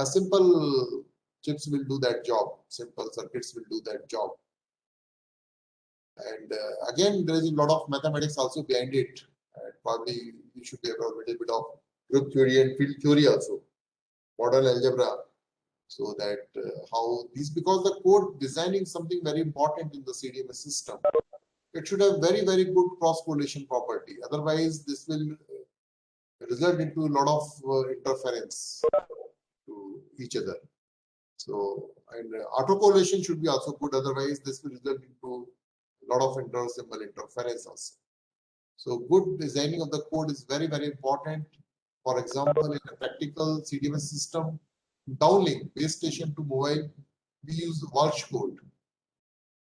[SPEAKER 1] Simple chips will do that job. Simple circuits will do that job. And again, there is a lot of mathematics also behind it. Probably you should be aware of a little bit of group theory and field theory also, model algebra. So that how these, because the code designing something very important in the CDMS system, it should have very, very good cross correlation property. Otherwise, this will result into a lot of interference to each other. So, and autocorrelation should be also good. Otherwise, this will result into a lot of inter-symbol interference also. So, good designing of the code is very, very important. For example, in a practical CDMS system, downlink base station to mobile, we use Walsh code.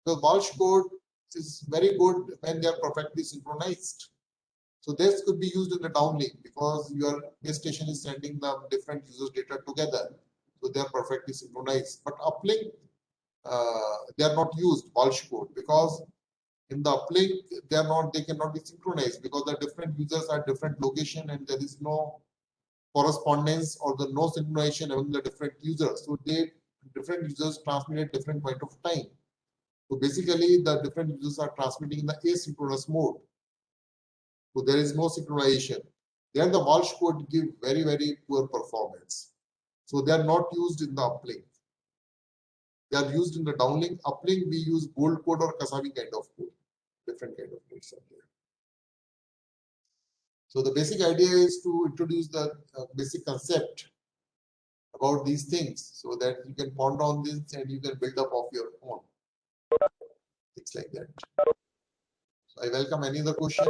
[SPEAKER 1] The Walsh code is very good when they are perfectly synchronized. So this could be used in the downlink because your base station is sending the different users data together. So they are perfectly synchronized. But uplink, they are not used Walsh code because in the uplink they cannot be synchronized because the different users are different location and there is no correspondence or the no synchronization among the different users. So different users transmit at different point of time. So basically the different users are transmitting in the asynchronous mode. So there is no synchronization. There the Walsh code give very, very poor performance. So they are not used in the uplink. They are used in the downlink. Uplink we use Gold code or Kasavi kind of code. Different kind of codes are there. So the basic idea is to introduce the basic concept about these things so that you can ponder on this and you can build up of your own. Things like that. So I welcome any other question.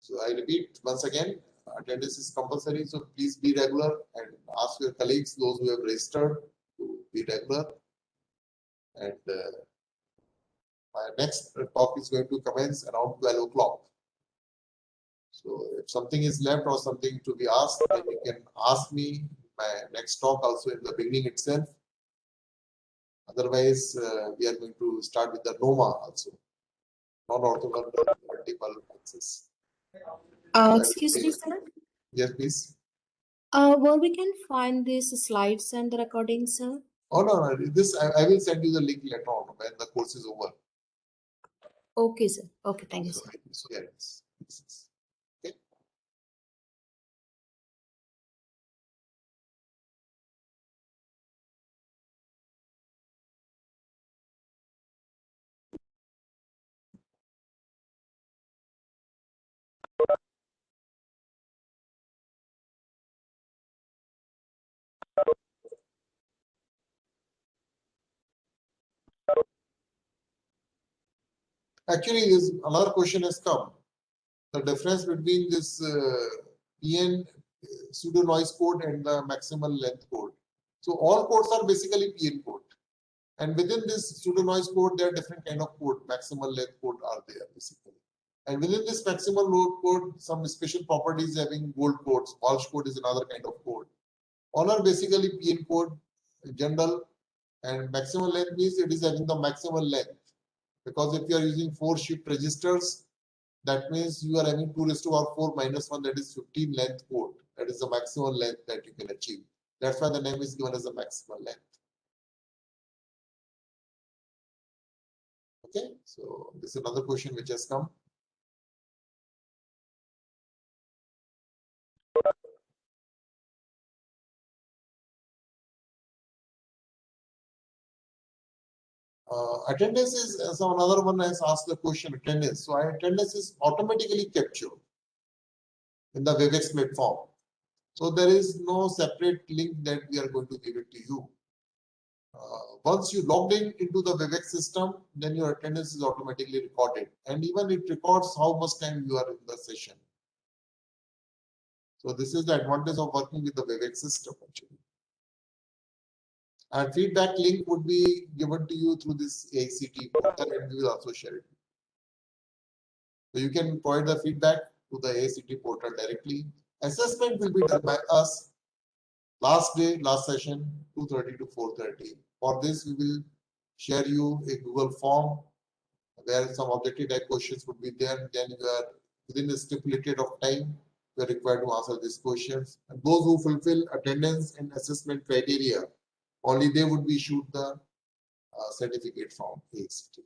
[SPEAKER 1] So I repeat once again, attendance is compulsory. So please be regular and ask your colleagues, those who have registered, to be regular. And my next talk is going to commence around 12 o'clock. So if something is left or something to be asked, then you can ask me my next talk also in the beginning itself. Otherwise, we are going to start with the NOMA also, non-orthogonal multiple axis.
[SPEAKER 5] Excuse me, sir.
[SPEAKER 1] Yes, please.
[SPEAKER 5] Where we can find these slides and the recording, sir?
[SPEAKER 1] Oh no, this I will send you the link later on when the course is over.
[SPEAKER 5] Okay, sir. Okay, thank you, sir.
[SPEAKER 1] So yeah, it's okay. Actually, is another question has come. The difference between this PN pseudo noise code and the maximal length code. So all codes are basically PN code. And within this pseudo noise code, there are different kind of code, maximal length code are there basically. And within this maximal load code, some special properties having gold codes. Walsh code is another kind of code. Honor basically PIN code, general, and maximum length means it is having the maximum length. Because if you are using 4 shift registers, that means you are having 2⁴ minus 1, that is 15 length code. That is the maximum length that you can achieve. That's why the name is given as the maximum length. Okay, so this is another question which has come. Attendance is, so another one has asked the question attendance. So attendance is automatically captured in the WebEx platform. So there is no separate link that we are going to give it to you. Once you logged in into the WebEx system, then your attendance is automatically recorded, and even it records how much time you are in the session. So this is the advantage of working with the WebEx system actually. And feedback link would be given to you through this AICTE portal, and we will also share it. So you can provide the feedback to the AICTE portal directly. Assessment will be done by us last day, last session, 2:30 to 4:30. For this, we will share you a Google form where some objective type questions would be there. Then you are within a stipulated of time, you are required to answer these questions. And those who fulfill attendance and assessment criteria, only they would be issued the certificate from AICTE.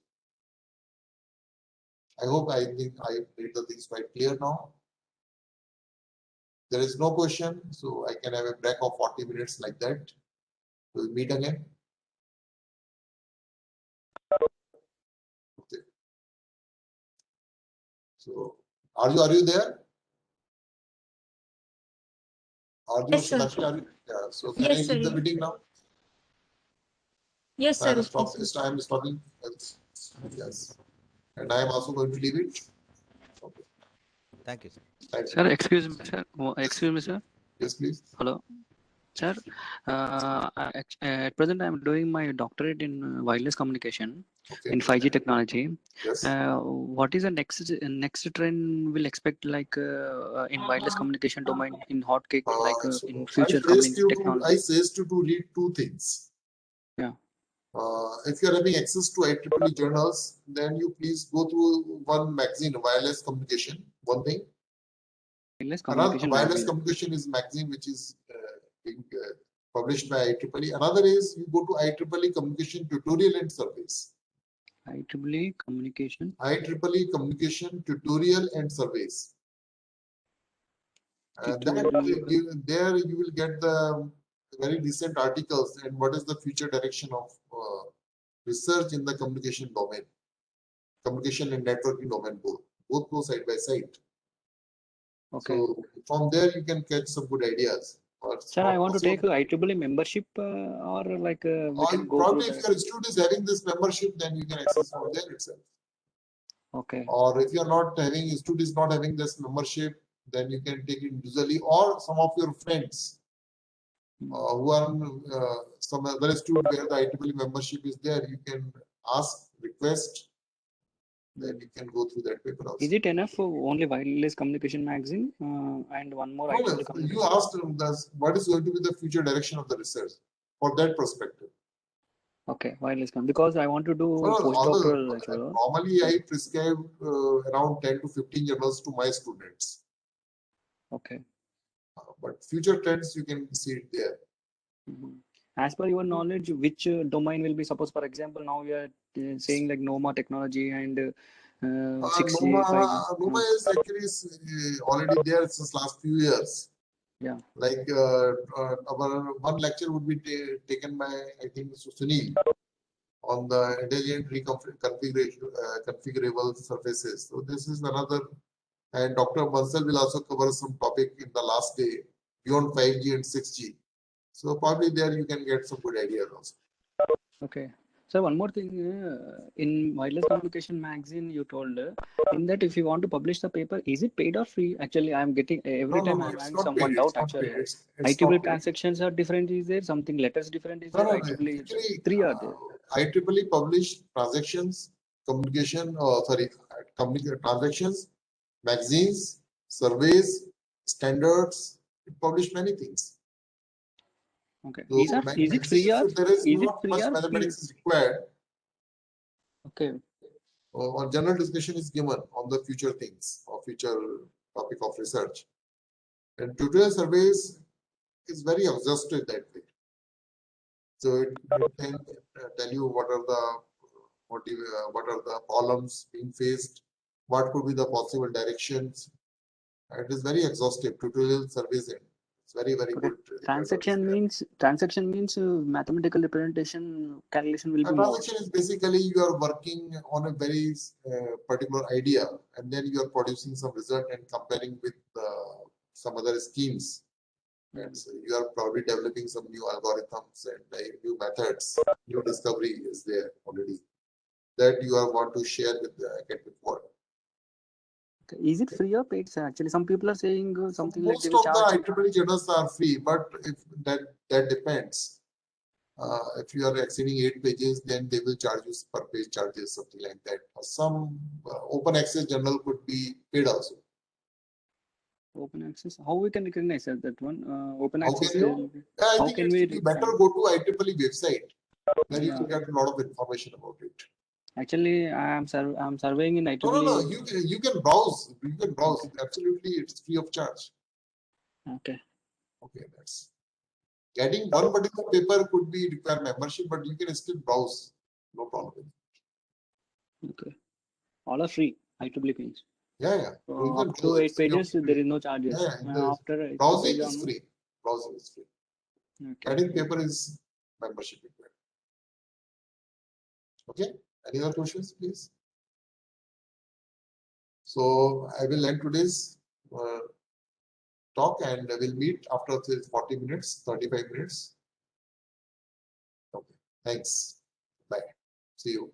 [SPEAKER 1] I hope I think I made the things quite clear now. There is no question, so I can have a break of 40 minutes like that. We'll meet again. Okay. So, are you there? Are you,
[SPEAKER 5] Yes, sir.
[SPEAKER 1] Sakshi, are you? Yeah. So can
[SPEAKER 5] Yes,
[SPEAKER 1] I
[SPEAKER 5] sir.
[SPEAKER 1] leave the meeting now?
[SPEAKER 5] Yes,
[SPEAKER 1] I
[SPEAKER 5] sir.
[SPEAKER 1] am stop. I am stopping. Yes. And I am also going to leave it. Okay.
[SPEAKER 6] Thank you, sir.
[SPEAKER 1] Thank you.
[SPEAKER 7] Sir, excuse me, sir. Excuse me, sir.
[SPEAKER 1] Yes, please.
[SPEAKER 7] Hello, sir. At present, I am doing my doctorate in wireless communication
[SPEAKER 1] Okay.
[SPEAKER 7] in 5G technology.
[SPEAKER 1] Yes.
[SPEAKER 7] What is the next trend we'll expect, like in wireless communication domain in hotcake, like
[SPEAKER 1] So
[SPEAKER 7] in
[SPEAKER 1] I
[SPEAKER 7] future
[SPEAKER 1] suggest
[SPEAKER 7] coming
[SPEAKER 1] you to,
[SPEAKER 7] technology?
[SPEAKER 1] to read two things.
[SPEAKER 7] Yeah.
[SPEAKER 1] If you are having access to IEEE journals, then you please go through one magazine, Wireless Communication. One thing.
[SPEAKER 7] Wireless
[SPEAKER 1] Another
[SPEAKER 7] communication
[SPEAKER 1] Wireless
[SPEAKER 7] magazine.
[SPEAKER 1] Communication is magazine which is being published by IEEE. Another is you go to IEEE Communication Tutorial and Surveys.
[SPEAKER 7] IEEE communication.
[SPEAKER 1] IEEE Communication Tutorial and Surveys. There you will get the very decent articles and what is the future direction of research in the communication domain, communication and networking domain, both go side by side.
[SPEAKER 7] Okay.
[SPEAKER 1] So from there you can catch some good ideas.
[SPEAKER 7] Sir, I want to take IEEE membership or like we can go
[SPEAKER 1] probably
[SPEAKER 7] through
[SPEAKER 1] if
[SPEAKER 7] that.
[SPEAKER 1] your institute is having this membership, then you can access from there itself.
[SPEAKER 7] Okay.
[SPEAKER 1] Or if you are not having, institute is not having this membership, then you can take it individually, or some of your friends who are some other institute where the IEEE membership is there, you can ask, request, then you can go through that paper also.
[SPEAKER 7] Is it enough for only wireless communication magazine and one more IEEE communication?
[SPEAKER 1] You asked what is going to be the future direction of the research for that perspective.
[SPEAKER 7] Okay, wireless because I want to do postdoctoral.
[SPEAKER 1] Normally, I prescribe around 10 to 15 journals to my students.
[SPEAKER 7] Okay.
[SPEAKER 1] But future trends, you can see it there.
[SPEAKER 7] As per your knowledge, which domain will be, suppose for example, now we are saying like NOMA technology and 6G, 5G.
[SPEAKER 1] NOMA is actually already there since last few years.
[SPEAKER 7] Yeah.
[SPEAKER 1] Like our one lecture would be taken by, I think, Sunil on the intelligent configurable surfaces. So this is another, and Dr. Bansal will also cover some topic in the last day beyond 5G and 6G. So probably there you can get some good ideas also.
[SPEAKER 7] Okay. So one more thing, in wireless communication magazine, you told in that if you want to publish the paper, is it paid or free? Actually, I am getting every time I'm having some doubt. Actually, IEEE transactions are different. Is there something letters different? Is there IEEE 3 are there?
[SPEAKER 1] IEEE published transactions, transactions, magazines, surveys, standards. It published many things.
[SPEAKER 7] Okay.
[SPEAKER 1] So
[SPEAKER 7] Is it free or
[SPEAKER 1] if there is
[SPEAKER 7] is it
[SPEAKER 1] not
[SPEAKER 7] free
[SPEAKER 1] much
[SPEAKER 7] or free?
[SPEAKER 1] mathematics is required,
[SPEAKER 7] Okay.
[SPEAKER 1] or general discussion is given on the future things or future topic of research. And tutorial surveys is very exhaustive that way. So it can tell you what are the problems being faced, what could be the possible directions. It is very exhaustive. Tutorial surveys end. It's very
[SPEAKER 7] Okay.
[SPEAKER 1] good.
[SPEAKER 7] Transaction means mathematical representation calculation will be more.
[SPEAKER 1] Transaction is basically you are working on a very particular idea, and then you are producing some result and comparing with some other schemes. And so you are probably developing some new algorithms and new methods. New discovery is there already that you are want to share with the academic world.
[SPEAKER 7] Okay. Is it free or paid, sir? Actually, some people are saying something like
[SPEAKER 1] Most
[SPEAKER 7] they
[SPEAKER 1] of
[SPEAKER 7] will
[SPEAKER 1] the
[SPEAKER 7] charge.
[SPEAKER 1] IEEE journals are free, but if that depends. If you are exceeding 8 pages, then they will charge you per page charges, something like that. Some open access journal could be paid also.
[SPEAKER 7] Open access. How we can recognize that one? Open
[SPEAKER 1] How
[SPEAKER 7] access.
[SPEAKER 1] can you? I
[SPEAKER 7] How
[SPEAKER 1] think
[SPEAKER 7] can
[SPEAKER 1] you
[SPEAKER 7] we?
[SPEAKER 1] better go to IEEE website where you
[SPEAKER 7] Yeah.
[SPEAKER 1] will get a lot of information about it.
[SPEAKER 7] Actually, I'm surveying in
[SPEAKER 1] No,
[SPEAKER 7] IEEE.
[SPEAKER 1] you can browse. You can browse.
[SPEAKER 7] Okay.
[SPEAKER 1] Absolutely, it's free of charge.
[SPEAKER 7] Okay.
[SPEAKER 1] Okay, that's getting one particular paper could be require membership, but you can still browse. No problem.
[SPEAKER 7] Okay. All are free. IEEE page.
[SPEAKER 1] Yeah. So you can
[SPEAKER 7] Up to
[SPEAKER 1] browse.
[SPEAKER 7] 8
[SPEAKER 1] It's free of
[SPEAKER 7] pages, there is no charges.
[SPEAKER 1] Yeah.
[SPEAKER 7] After 8
[SPEAKER 1] Browsing
[SPEAKER 7] page
[SPEAKER 1] is
[SPEAKER 7] onward.
[SPEAKER 1] free. Browsing is free.
[SPEAKER 7] Okay.
[SPEAKER 1] Getting paper is membership required. Okay. Any other questions, please? So I will end today's talk and we'll meet after 40 minutes, 35 minutes. Okay. Thanks. Bye. See you.